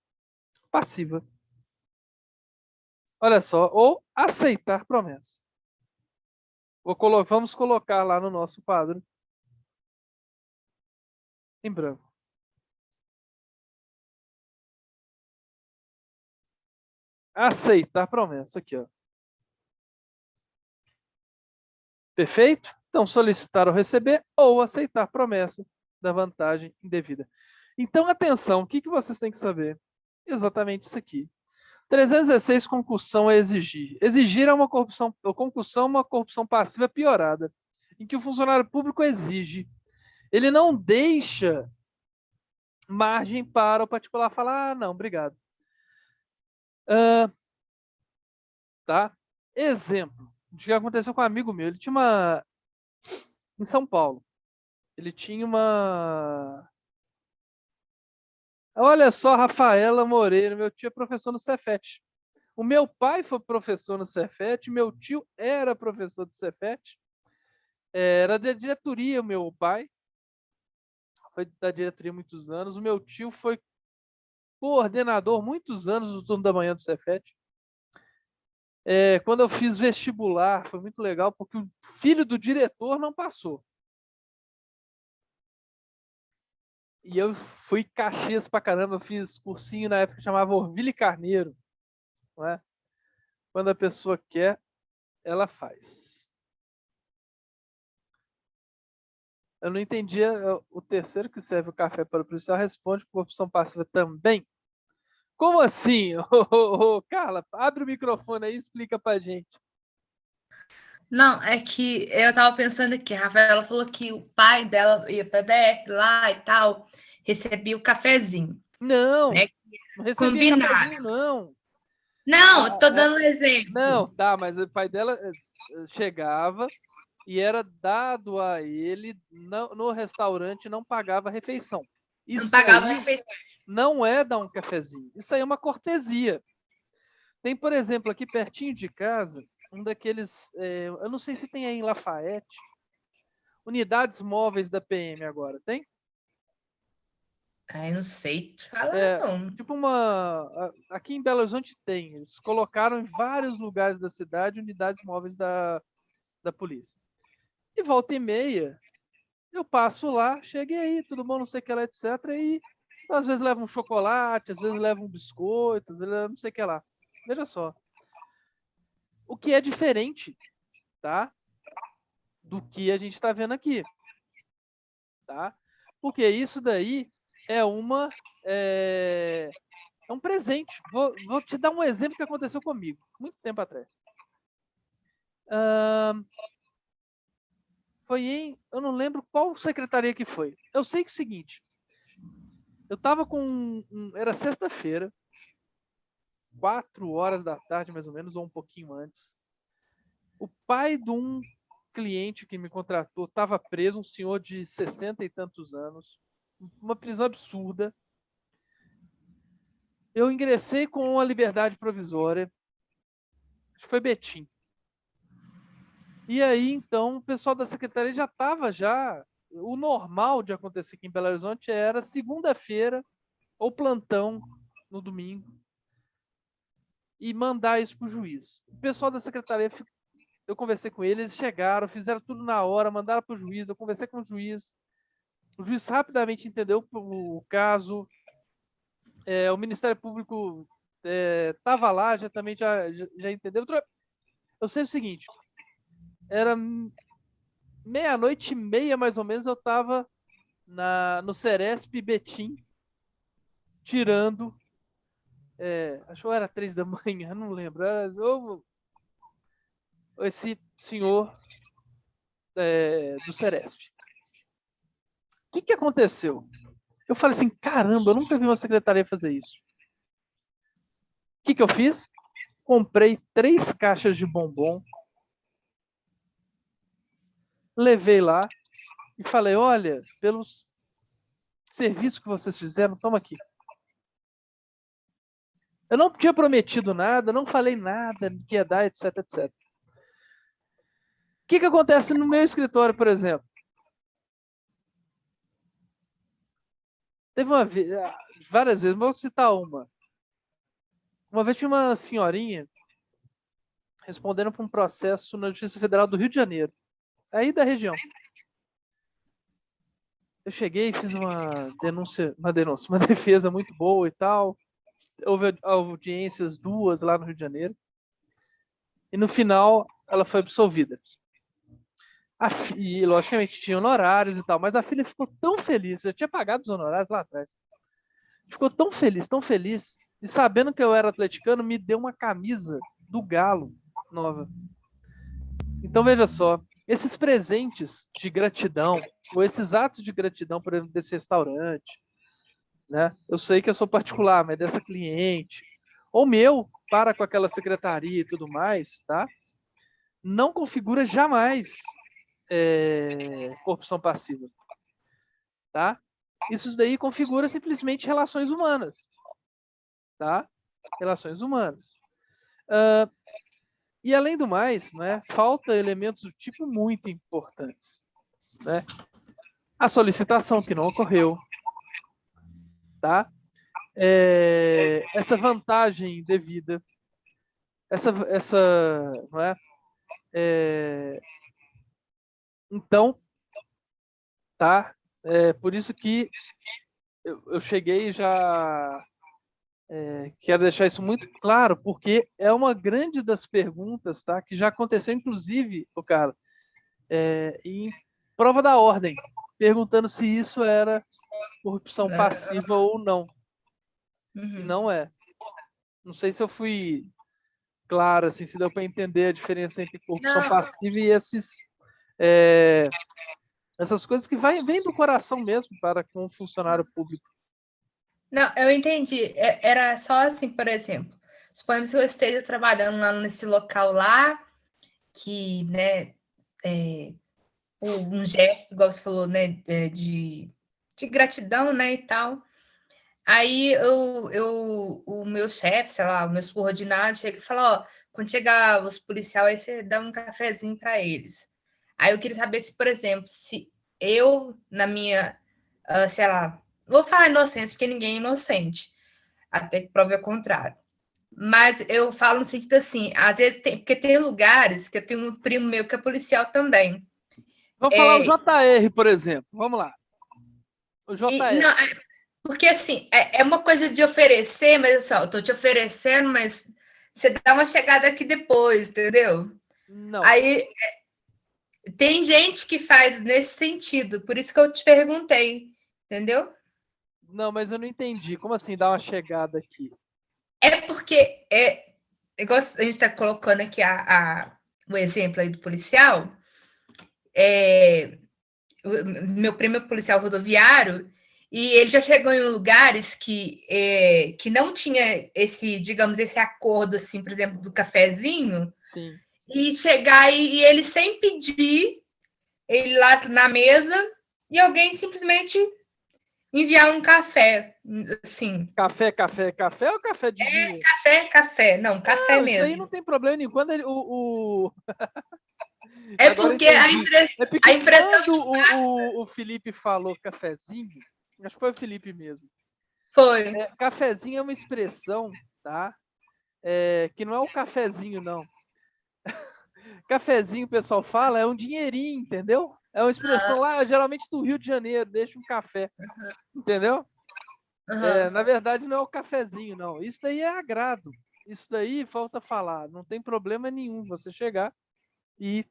passiva. Olha só, ou aceitar promessa. Vamos colocar lá no nosso quadro em branco. Aceitar promessa aqui, ó. Perfeito? Então, solicitar ou receber ou aceitar promessa da vantagem indevida. Então, atenção, o que vocês têm que saber? Exatamente isso aqui. 316, concussão é exigir. Exigir é uma corrupção, ou concussão é uma corrupção passiva piorada, em que o funcionário público exige. Ele não deixa margem para o particular falar, não, obrigado. Tá? Exemplo de que aconteceu com um amigo meu. Ele tinha uma... Em São Paulo. Ele tinha uma... Olha só, Rafaela Moreira, meu tio é professor no Cefet. O meu pai foi professor no Cefet, meu tio era professor do Cefet, era da diretoria, o meu pai foi da diretoria há muitos anos, o meu tio foi coordenador muitos anos do turno da manhã do Cefet. Quando eu fiz vestibular, foi muito legal, porque o filho do diretor não passou. E eu fui Caxias pra caramba, eu fiz cursinho na época que chamava Orville Carneiro. Não é? Quando a pessoa quer, ela faz. Eu não entendi o terceiro que serve o café para o policial, responde corrupção passiva também. Como assim? Carla, abre o microfone aí e explica pra gente. Não, é que eu tava pensando aqui, a Rafaela falou que o pai dela ia para BR lá e tal, recebia o cafezinho. Não, né? não recebia Combinado. cafezinho, não. Não, eu tô dando um exemplo. Não, tá, mas o pai dela chegava e era dado a ele, no restaurante, não pagava refeição. Isso Não pagava aí refeição. não é dar um cafezinho. Isso aí é uma cortesia. Tem, por exemplo, aqui pertinho de casa, um daqueles, eu não sei se tem aí em Lafayette, unidades móveis da PM agora, tem? Ai, não sei te falar, não. Tipo aqui em Belo Horizonte tem, eles colocaram em vários lugares da cidade unidades móveis da polícia. E volta e meia, eu passo lá, cheguei aí, tudo bom, não sei o que lá, etc. E às vezes leva um chocolate, às vezes leva um biscoito, às vezes leva não sei o que lá. Veja só. O que é diferente, tá? Do que a gente está vendo aqui. Tá? Porque isso daí é um presente. Vou te dar um exemplo que aconteceu comigo, muito tempo atrás. Eu não lembro qual secretaria que foi. Eu sei que é o seguinte, eu estava era sexta-feira, 4 horas da tarde, mais ou menos, ou um pouquinho antes. O pai de um cliente que me contratou estava preso, um senhor de 60 e tantos anos, uma prisão absurda. Eu ingressei com a liberdade provisória, acho que foi Betim. E aí, então, o pessoal da secretaria já estava o normal de acontecer aqui em Belo Horizonte era segunda-feira ou plantão no domingo e mandar isso para o juiz. O pessoal da secretaria, eu conversei com eles, chegaram, fizeram tudo na hora, mandaram para o juiz, eu conversei com o juiz rapidamente entendeu o caso, o Ministério Público estava lá, também já entendeu. Eu sei o seguinte, era 00:30, mais ou menos, eu estava no Ceresp Betim, tirando, acho que era 3 da manhã, não lembro, era esse senhor do Ceresp. O que aconteceu? Eu falei assim, caramba, eu nunca vi uma secretaria fazer isso. O que eu fiz? Comprei 3 caixas de bombom, levei lá e falei, olha, pelos serviços que vocês fizeram, toma aqui. Eu não tinha prometido nada, não falei nada que ia dar, etc, etc. que acontece no meu escritório, por exemplo? Teve uma vez, várias vezes, mas vou citar uma. Uma vez tinha uma senhorinha respondendo para um processo na Justiça Federal do Rio de Janeiro, aí da região. Eu cheguei e fiz uma defesa muito boa e tal. Houve audiências 2 lá no Rio de Janeiro. E no final, ela foi absolvida. E, logicamente, tinha honorários e tal, mas a filha ficou tão feliz, eu tinha pagado os honorários lá atrás. Ficou tão feliz, e sabendo que eu era atleticano, me deu uma camisa do Galo nova. Então, veja só, esses presentes de gratidão, ou esses atos de gratidão, por exemplo, desse restaurante, né? Eu sei que eu sou particular, mas dessa cliente, ou meu, para com aquela secretaria e tudo mais, tá? Não configura jamais corrupção passiva, tá? Isso daí configura simplesmente relações humanas, tá? Relações humanas. E além do mais, né, falta elementos do tipo muito importantes, né? A solicitação que não ocorreu, tá? Essa vantagem devida, não é? Então, tá? Por isso que eu cheguei já quero deixar isso muito claro, porque é uma grande das perguntas, tá? Que já aconteceu, inclusive, cara, em prova da ordem, perguntando se isso era corrupção passiva ou não. E não é. Não sei se eu fui claro, assim, se deu para entender a diferença entre corrupção passiva e essas coisas que vêm do coração mesmo para com o funcionário público. Não, eu entendi. Era só assim, por exemplo, suponhamos que eu esteja trabalhando lá nesse local lá, que, né, um gesto, igual você falou, né, de gratidão, né, e tal. Aí o meu chefe, sei lá, o meu subordinado chega e fala, ó, quando chegar os policiais, aí você dá um cafezinho para eles. Aí eu queria saber se, por exemplo, se eu, na minha, sei lá, vou falar inocência, porque ninguém é inocente, até que prove o contrário. Mas eu falo no sentido assim, às vezes porque tem lugares que eu tenho um primo meu que é policial também. Vamos falar o JR, por exemplo. Vamos lá. O JR. Não, porque assim, é uma coisa de oferecer, mas assim, ó, eu tô te oferecendo, mas você dá uma chegada aqui depois, entendeu? Não. Aí tem gente que faz nesse sentido, por isso que eu te perguntei, entendeu? Não, mas eu não entendi. Como assim dar uma chegada aqui? É porque igual a gente está colocando aqui o exemplo aí do policial, meu primo é policial rodoviário e ele já chegou em lugares que não tinha esse, digamos, esse acordo, assim, por exemplo, do cafezinho. Sim. E chegar e ele sem pedir, ele lá na mesa, e alguém simplesmente enviar um café, assim. Café ou café de dinheiro? Café. Não, café mesmo. Isso aí não tem problema nenhum. Quando É porque a impressão quando o Felipe falou cafezinho, acho que foi o Felipe mesmo. foi. Cafezinho é uma expressão, tá? Que não é o cafezinho, não. Cafezinho, o pessoal fala, é um dinheirinho, entendeu? É uma expressão lá, geralmente do Rio de Janeiro, deixa um café, entendeu? Na verdade, não é o cafezinho, não. Isso daí é agrado. Isso daí, falta falar, não tem problema nenhum você chegar e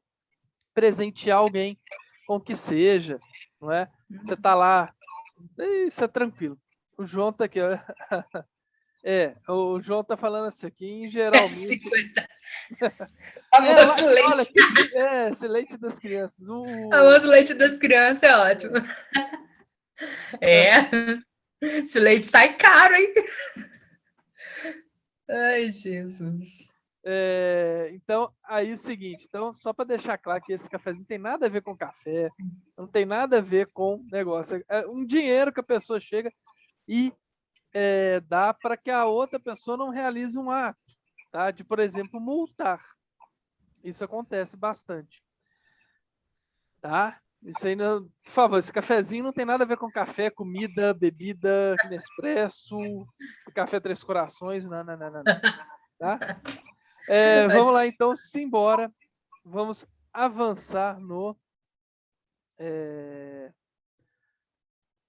presentear alguém com o que seja, não é? Você tá lá, isso é tranquilo. O João tá aqui, ó. O João tá falando assim aqui, em geral. Famoso leite. Olha, esse leite das crianças. Famoso leite das crianças é ótimo. Esse leite sai caro, hein? Ai, Jesus. Então, aí o seguinte, então, só para deixar claro que esse cafezinho não tem nada a ver com café, não tem nada a ver com negócio. É um dinheiro que a pessoa chega e dá para que a outra pessoa não realize um ato, tá? De, por exemplo, multar. Isso acontece bastante. Tá? Isso aí, não, por favor, esse cafezinho não tem nada a ver com café, comida, bebida, Nespresso, café Três Corações, não, não, não, não, não, tá? Vamos lá, então, simbora. Vamos avançar no...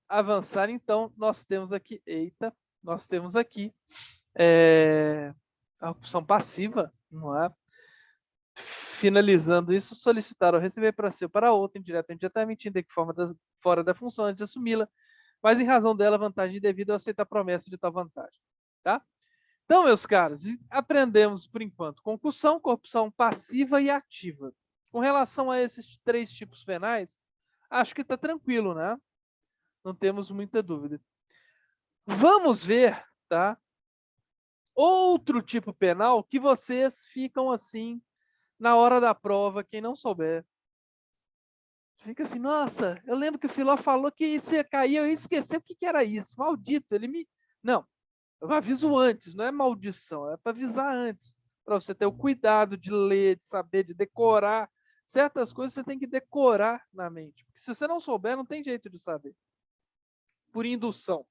avançar, então, nós temos aqui... Eita, nós temos aqui a opção passiva, não é? Finalizando isso, solicitar ou receber para si ou para outro, indireto ou indiretamente, ainda que fora da função antes de assumi-la, mas em razão dela, vantagem devida ou aceitar a promessa de tal vantagem. Tá? Então, meus caros, aprendemos, por enquanto, concussão, corrupção passiva e ativa. Com relação a esses 3 tipos penais, acho que está tranquilo, né? Não temos muita dúvida. Vamos ver, tá? Outro tipo penal que vocês ficam assim, na hora da prova, quem não souber, fica assim, nossa, eu lembro que o Filó falou que isso ia cair, eu esqueci o que era isso, maldito, ele me... Não, eu aviso antes, não é maldição, é para avisar antes, para você ter o cuidado de ler, de saber, de decorar. Certas coisas você tem que decorar na mente, porque se você não souber, não tem jeito de saber. Por indução.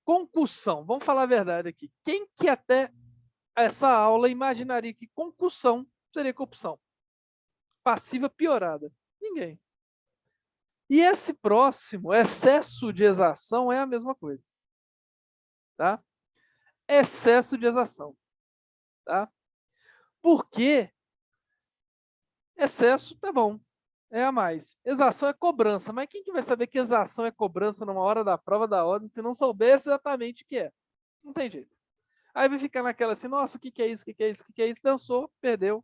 Concussão, vamos falar a verdade aqui. Quem que até essa aula imaginaria que concussão seria corrupção? Passiva piorada. Ninguém. E esse próximo, excesso de exação, é a mesma coisa. Tá? Excesso de exação. Tá? Porque excesso tá bom. É a mais. Exação é cobrança. Mas quem que vai saber que exação é cobrança numa hora da prova da ordem se não soubesse exatamente o que é? Não tem jeito. Aí vai ficar naquela assim, nossa, o que é isso? O que é isso? O que é isso? Dançou, perdeu.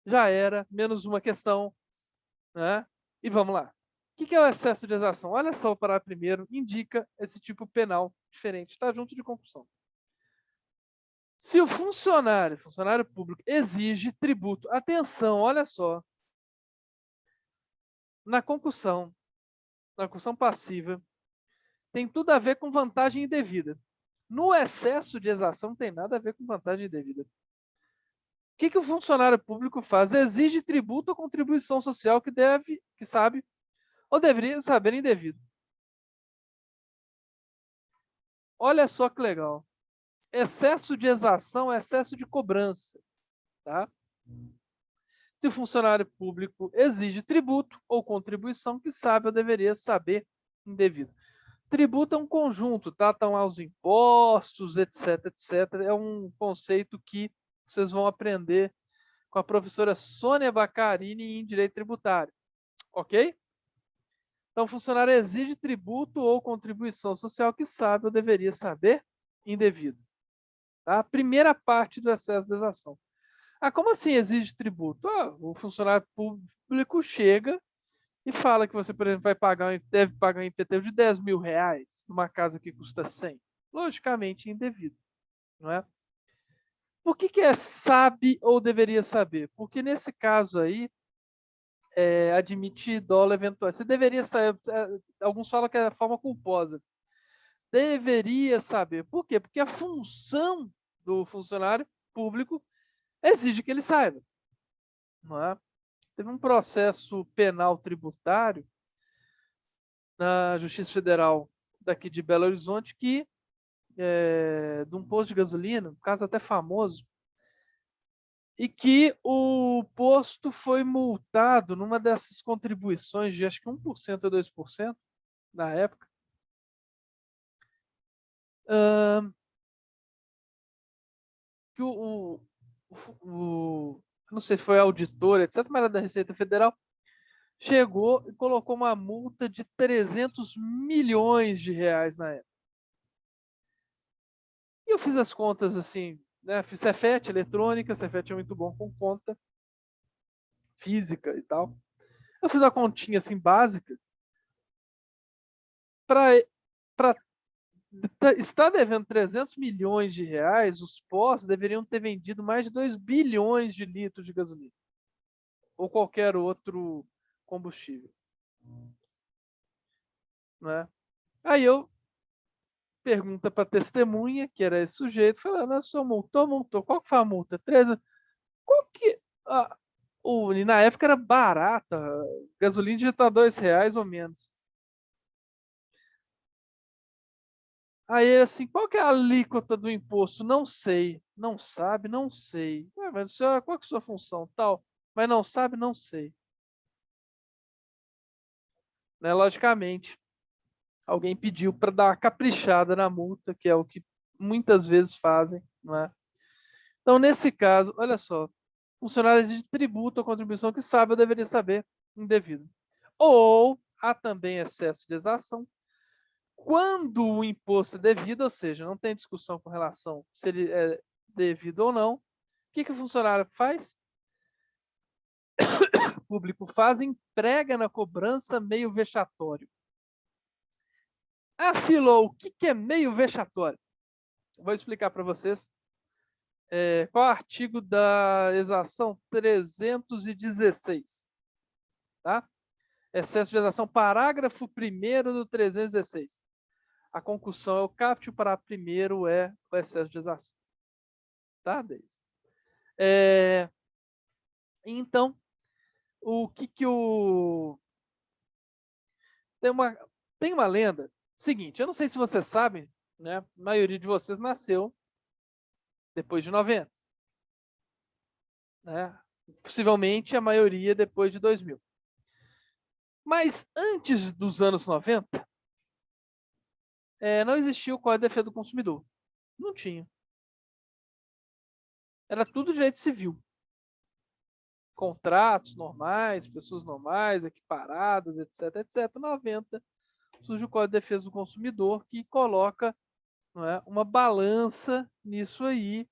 Já era, menos uma questão. Né? E vamos lá. O que é o excesso de exação? Olha só, o parágrafo primeiro indica esse tipo penal diferente. Está junto de concussão. Se o funcionário público, exige tributo, atenção, olha só, na concussão passiva, tem tudo a ver com vantagem indevida. No excesso de exação, não tem nada a ver com vantagem indevida. O que o funcionário público faz? Exige tributo ou contribuição social que sabe ou deveria saber indevido. Olha só que legal. Excesso de exação é excesso de cobrança. Tá? Se o funcionário público exige tributo ou contribuição que sabe ou deveria saber indevido. Tributo é um conjunto, tá? Estão lá os impostos, etc, etc. É um conceito que vocês vão aprender com a professora Sônia Baccarini em Direito Tributário. Ok? Então, o funcionário exige tributo ou contribuição social que sabe ou deveria saber indevido. Tá? Primeira parte do excesso de exação. Ah, como assim exige tributo? Ah, o funcionário público chega e fala que você, por exemplo, deve pagar um IPTU de 10 mil reais numa casa que custa 100. Logicamente indevido. Não é? Por que é sabe ou deveria saber? Porque nesse caso aí, admite dolo eventual. Você deveria saber, alguns falam que é a forma culposa. Deveria saber. Por quê? Porque a função do funcionário público exige que ele saiba. Não é? Teve um processo penal tributário na Justiça Federal daqui de Belo Horizonte que, de um posto de gasolina, um caso até famoso, e que o posto foi multado numa dessas contribuições de acho que 1% ou 2% na época. Que não sei se foi auditor, etc., mas era da Receita Federal, chegou e colocou uma multa de 300 milhões de reais na época. E eu fiz as contas assim, né? Fiz Cefet, eletrônica, Cefet é muito bom com conta, física e tal. Eu fiz a continha assim básica para estar devendo 300 milhões de reais, os postos deveriam ter vendido mais de 2 bilhões de litros de gasolina ou qualquer outro combustível. Né? Aí eu pergunta para a testemunha, que era esse sujeito, falando, a senhora multou? Qual que foi a multa? 13. Qual que... E na época era barata. Gasolina devia estar R$ 2 ou menos. Aí ele assim, qual que é a alíquota do imposto? Não sei. Não sabe? Não sei. Ué, mas qual que é a sua função? Tal. Mas não sabe? Não sei. Né? Logicamente, alguém pediu para dar uma caprichada na multa, que é o que muitas vezes fazem, não é? Então, nesse caso, olha só, funcionários de tributo ou contribuição que sabe ou deveria saber indevido. Ou há também excesso de exação. Quando o imposto é devido, ou seja, não tem discussão com relação se ele é devido ou não, o que o funcionário faz? O público faz, emprega na cobrança meio vexatório. Filô, o que é meio vexatório? Vou explicar para vocês. Qual é o artigo da exação 316? Tá? Excesso de exação, parágrafo 1º do 316. A concussão é o caput, o parágrafo 1º é o excesso de exação. Tá, Deise? Então, o que o... Tem uma lenda. Seguinte, eu não sei se vocês sabem, né? A maioria de vocês nasceu depois de 90. Né? Possivelmente a maioria depois de 2000. Mas antes dos anos 90, não existia o Código de Defesa do Consumidor. Não tinha. Era tudo direito civil. Contratos normais, pessoas normais, equiparadas, etc, etc. 90 surge o Código de Defesa do Consumidor, que coloca, não é, uma balança nisso aí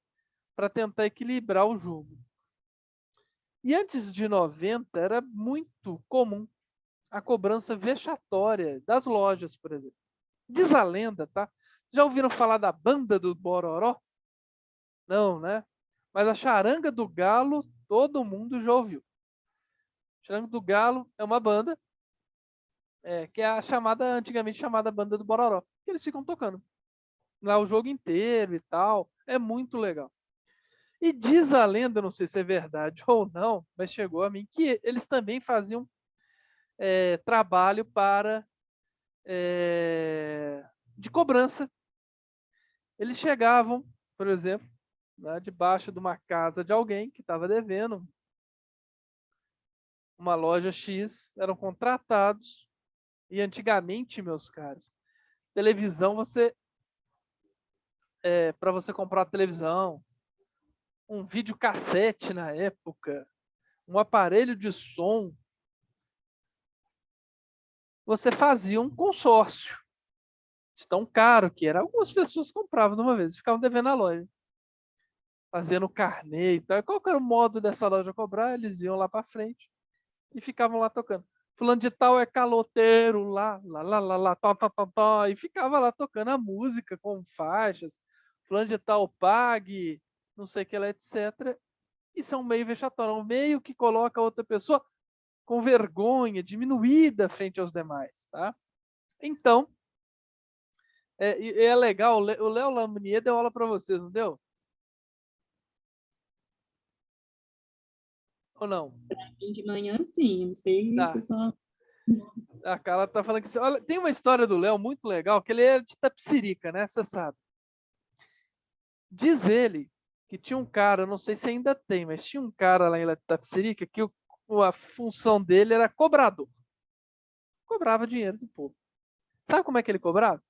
para tentar equilibrar o jogo. E antes de 90 era muito comum a cobrança vexatória das lojas, por exemplo. Diz a lenda, tá? Já ouviram falar da Banda do Bororó? Não, né? Mas a Charanga do Galo, todo mundo já ouviu. Charanga do Galo é uma banda que é a antigamente chamada Banda do Bororó. Que eles ficam tocando lá o jogo inteiro e tal. É muito legal. E diz a lenda, não sei se é verdade ou não, mas chegou a mim, que eles também faziam trabalho de cobrança. Eles chegavam, por exemplo, né, debaixo de uma casa de alguém que estava devendo uma loja X, eram contratados. E antigamente, meus caros, televisão, para você comprar televisão, um videocassete na época, um aparelho de som, você fazia um consórcio de tão caro que era. Algumas pessoas compravam de uma vez, ficavam devendo na loja, fazendo carnê e tal. Qual que era o modo dessa loja cobrar? Eles iam lá para frente e ficavam lá tocando. Fulano de tal é caloteiro, lá, tal, tal, tal, tal, e ficava lá tocando a música com faixas. Fulano de tal pague, não sei o que lá, etc. Isso é um meio vexatório, um meio que coloca a outra pessoa com vergonha, diminuída frente aos demais, tá? Então, é legal, o Léo Lamonier deu aula para vocês, não deu? Ou não? De manhã, sim, não sei, Tá. pessoal. A Carla tá falando que... Olha, tem uma história do Léo muito legal, que ele era de Itapecerica, né? Você sabe. Diz ele que tinha um cara, não sei se ainda tem, mas tinha um cara lá em Itapecerica que a função dele era cobrador. Cobrava dinheiro do povo. Sabe como é que ele cobrava?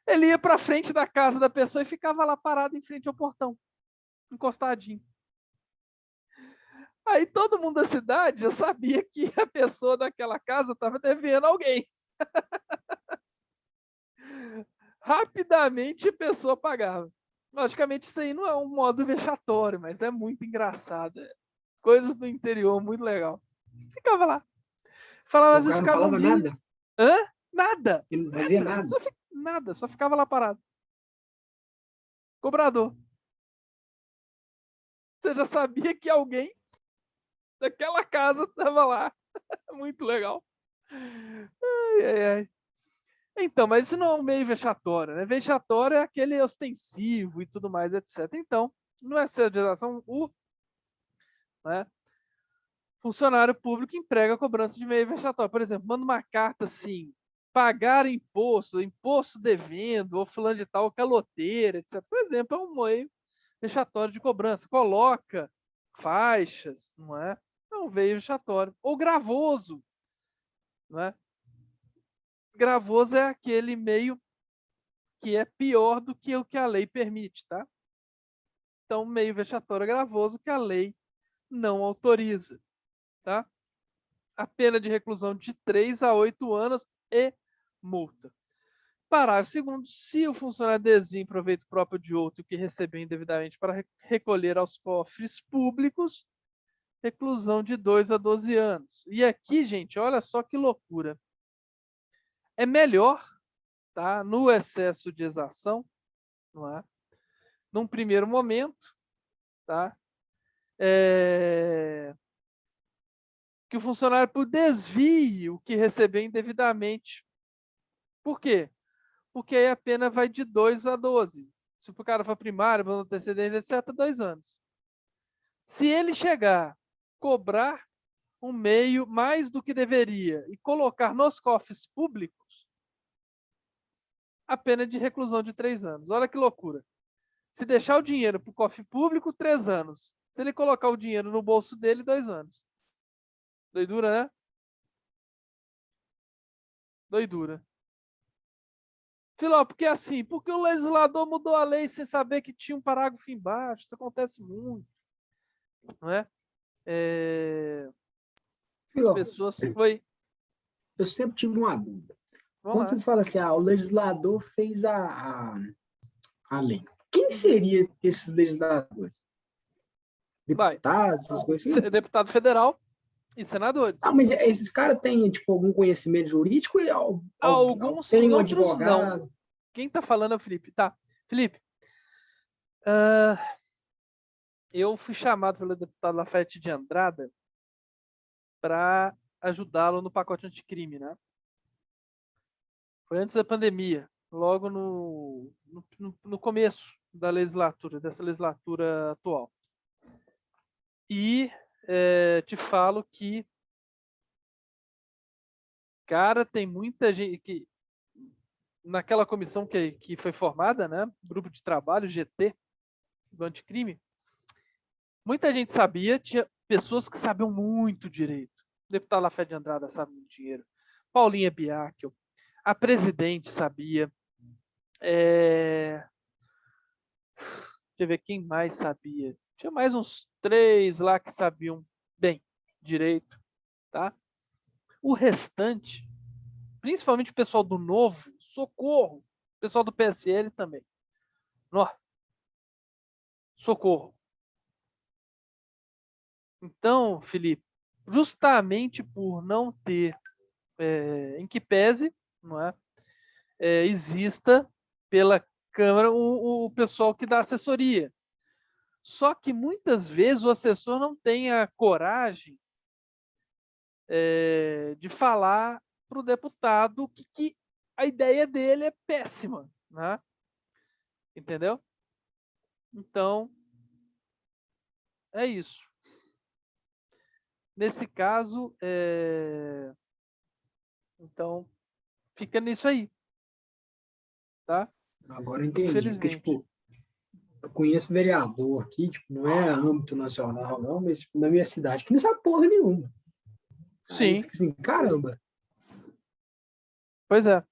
Ele ia para frente da casa da pessoa e ficava lá parado em frente ao portão, encostadinho. Aí todo mundo da cidade já sabia que a pessoa daquela casa estava devendo alguém. Rapidamente a pessoa pagava. Logicamente isso aí não é um modo vexatório, mas é muito engraçado. Coisas do interior, muito legal. Ficava lá. Falava, às O vezes cara não ficava um falava dia... nada. Hã? Nada. Ele não fazia nada. Nada, só ficava lá parado. Cobrador. Você já sabia que alguém daquela casa estava lá. Muito legal. Ai, ai, ai. Então, mas isso não é um meio vexatório, né? Vexatório é aquele ostensivo e tudo mais, etc. Então, No excesso de exação, né, funcionário público emprega a cobrança de meio vexatório. Por exemplo, manda uma carta assim, pagar imposto devendo, ou fulano de tal, caloteira, etc. Por exemplo, é um meio vexatório de cobrança. Coloca faixas, não é? É um meio vexatório. Ou gravoso, não é? Gravoso é aquele meio que é pior do que o que a lei permite, tá? Então, meio vexatório é gravoso que a lei não autoriza, tá? A pena de reclusão de 3 a 8 anos e multa. Parágrafo 2º. Se o funcionário designa proveito próprio de outro que recebeu indevidamente para recolher aos cofres públicos, reclusão de 2 a 12 anos. E aqui, gente, olha só que loucura. É melhor, tá? No excesso de exação, não é? Num primeiro momento, tá? Que o funcionário desvie o que recebeu indevidamente. Por quê? Porque aí a pena vai de 2 a 12. Se o cara for primário, para antecedência, etc., 2 anos. Se ele chegar, cobrar um meio mais do que deveria e colocar nos cofres públicos, a pena é de reclusão de 3 anos. Olha que loucura. Se deixar o dinheiro para o cofre público, 3 anos. Se ele colocar o dinheiro no bolso dele, 2 anos. Doidura, né? Doidura. Filó, porque assim, porque o legislador mudou a lei sem saber que tinha um parágrafo embaixo. Isso acontece muito, não é? As Filó, pessoas... Oi, eu sempre tive uma dúvida. vamos Quando lá. você fala assim, o legislador fez a lei. Quem seriam esses legisladores? Vai. Deputados, essas coisas assim? Deputado federal e senadores. Mas esses caras têm, tipo, algum conhecimento jurídico? Alguns Tem sim, um outros não. advogado? Quem tá falando é o Felipe. Tá. Felipe, eu fui chamado pelo deputado Lafayette de Andrada para ajudá-lo no pacote anticrime, né? Foi antes da pandemia, logo no começo da legislatura, dessa legislatura atual. E te falo que, cara, tem muita gente que naquela comissão que foi formada, né? Grupo de trabalho, GT, do anticrime, muita gente sabia, tinha pessoas que sabiam muito direito. O deputado Lafayette de Andrada sabe muito dinheiro. Paulinha Biacchio, a presidente sabia. Deixa eu ver quem mais sabia. Tinha mais uns 3 lá que sabiam bem direito, tá? O restante, principalmente o pessoal do Novo, socorro. O pessoal do PSL também. Socorro. Então, Felipe, justamente por não ter, em que pese, não é, exista pela Câmara o pessoal que dá assessoria. Só que muitas vezes o assessor não tem a coragem de falar para o deputado que a ideia dele é péssima, né? Entendeu? Então, é isso. Nesse caso, então, fica nisso aí. Tá? Agora eu entendi. Porque, Infelizmente. tipo, eu conheço vereador aqui, tipo, não é âmbito nacional, não, mas tipo, na minha cidade, que não sabe porra nenhuma. Aí Sim. fica assim, caramba. Pois é.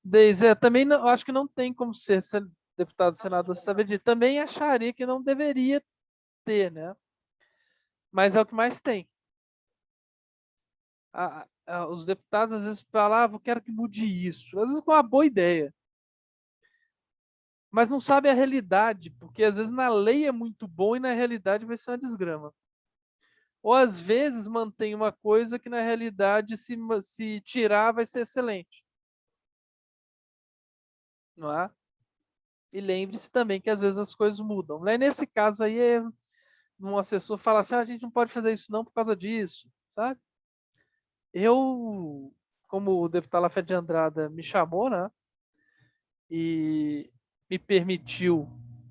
Deise, também não, acho que não tem como ser deputado, senador, saber disso. Também acharia que não deveria ter, né? Mas é o que mais tem. Os deputados às vezes falavam, quero que mude isso. Às vezes com uma boa ideia. Mas não sabe a realidade, porque às vezes na lei é muito bom e na realidade vai ser uma desgrama. Ou às vezes mantém uma coisa que na realidade se tirar vai ser excelente. Não é? E lembre-se também que às vezes as coisas mudam. Né? Nesse caso aí, um assessor fala assim, a gente não pode fazer isso não por causa disso, sabe? Eu, como o deputado Lafayette de Andrada me chamou, né? E me permitiu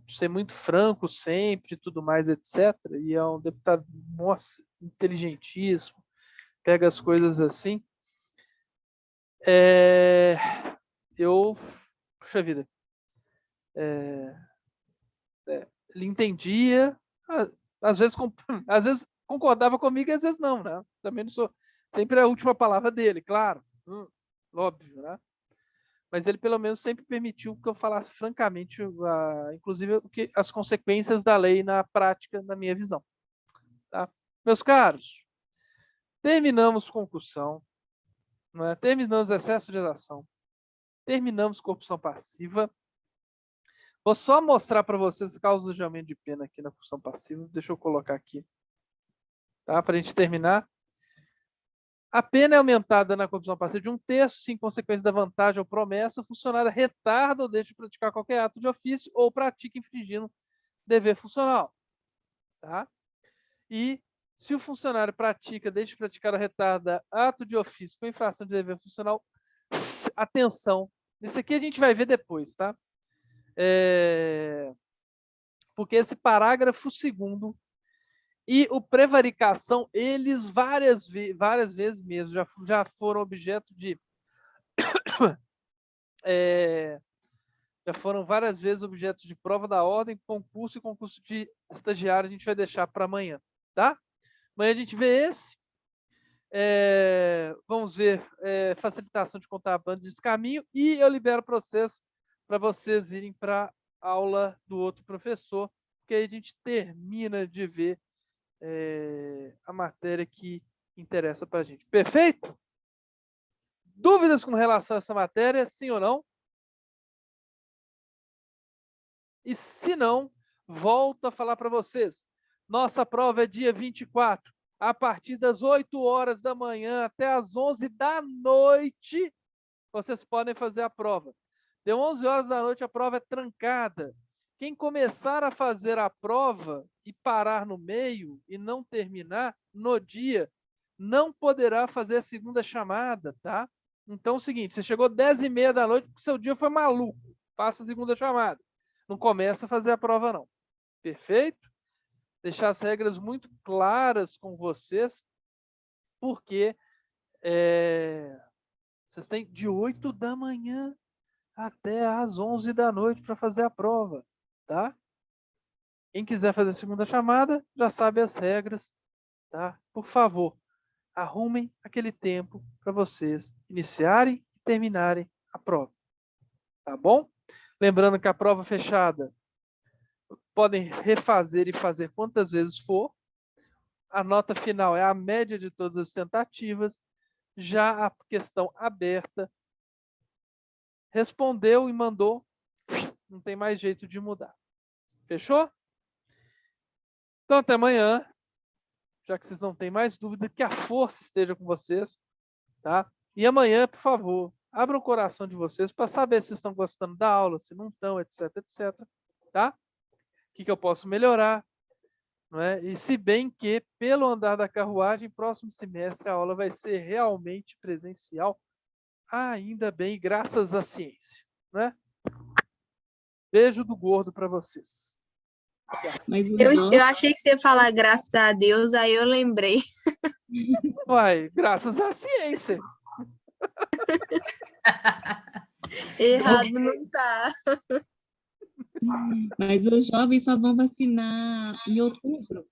ser muito franco sempre, tudo mais, etc. E é um deputado, nossa, inteligentíssimo, pega as coisas assim. Puxa vida, ele entendia, às vezes concordava comigo e às vezes não, né? Também não sou sempre a última palavra dele, claro, óbvio, né? Mas ele pelo menos sempre permitiu que eu falasse francamente, inclusive as consequências da lei na prática, na minha visão. Tá? Meus caros, terminamos concussão, né? Terminamos excesso de ação, terminamos corrupção passiva. Vou só mostrar para vocês causas de aumento de pena aqui na corrupção passiva. Deixa eu colocar aqui, tá? Para a gente terminar. A pena é aumentada na corrupção passiva de 1/3, se em consequência da vantagem ou promessa, o funcionário retarda ou deixa de praticar qualquer ato de ofício ou pratica infringindo dever funcional. Tá? E se o funcionário deixa de praticar ou retarda ato de ofício com infração de dever funcional, atenção, isso aqui a gente vai ver depois, tá? Porque esse parágrafo 2º e o prevaricação, eles várias vezes mesmo já foram objeto de já foram várias vezes objeto de prova da ordem, concurso e concurso de estagiário. A gente vai deixar para amanhã, tá? Amanhã a gente vê esse. Vamos ver facilitação de contrabando de descaminho e eu libero para vocês irem para a aula do outro professor, porque aí a gente termina de ver a matéria que interessa para a gente. Perfeito? Dúvidas com relação a essa matéria, sim ou não? E se não, volto a falar para vocês. Nossa prova é dia 24, a partir das 8 horas da manhã até as 11 da noite, vocês podem fazer a prova. Deu 11 horas da noite, a prova é trancada. Quem começar a fazer a prova e parar no meio e não terminar no dia, não poderá fazer a segunda chamada, tá? Então é o seguinte, você chegou 10h30 da noite, porque seu dia foi maluco. Faça a segunda chamada. Não começa a fazer a prova, não. Perfeito? Deixar as regras muito claras com vocês, porque vocês têm de 8 da manhã até às 11 da noite para fazer a prova, tá? Quem quiser fazer a segunda chamada, já sabe as regras, tá? Por favor, arrumem aquele tempo para vocês iniciarem e terminarem a prova, tá bom? Lembrando que a prova fechada podem refazer e fazer quantas vezes for. A nota final é a média de todas as tentativas. Já a questão aberta, respondeu e mandou, não tem mais jeito de mudar. Fechou? Então, até amanhã, já que vocês não têm mais dúvida, que a força esteja com vocês, tá? E amanhã, por favor, abram o coração de vocês para saber se estão gostando da aula, se não estão, etc, etc, tá? O que eu posso melhorar, não é? E se bem que, pelo andar da carruagem, próximo semestre a aula vai ser realmente presencial, ainda bem, graças à ciência, né? Beijo do gordo para vocês. Mas o Eu achei que você ia falar graças a Deus, aí eu lembrei. Vai, graças à ciência. Errado não tá. Mas os jovens só vão vacinar em outubro.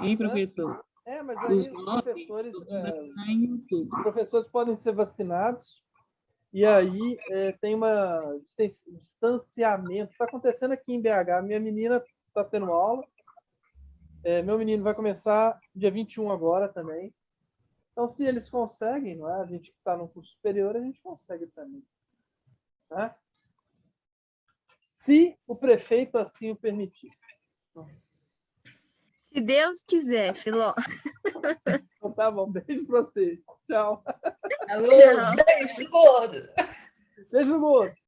Hein, professor? Mas Os aí jovens só vão vacinar em outubro. os professores podem ser vacinados e aí tem distanciamento. Está acontecendo aqui em BH. Minha menina está tendo aula. Meu menino vai começar dia 21 agora também. Então, se eles conseguem, não é? A gente que está no curso superior, a gente consegue também. Né? Se o prefeito assim o permitir. Se Deus quiser, Filó. Então, tá bom. Beijo para vocês. Tchau. Alô, beijo, gordo. Beijo, gordo.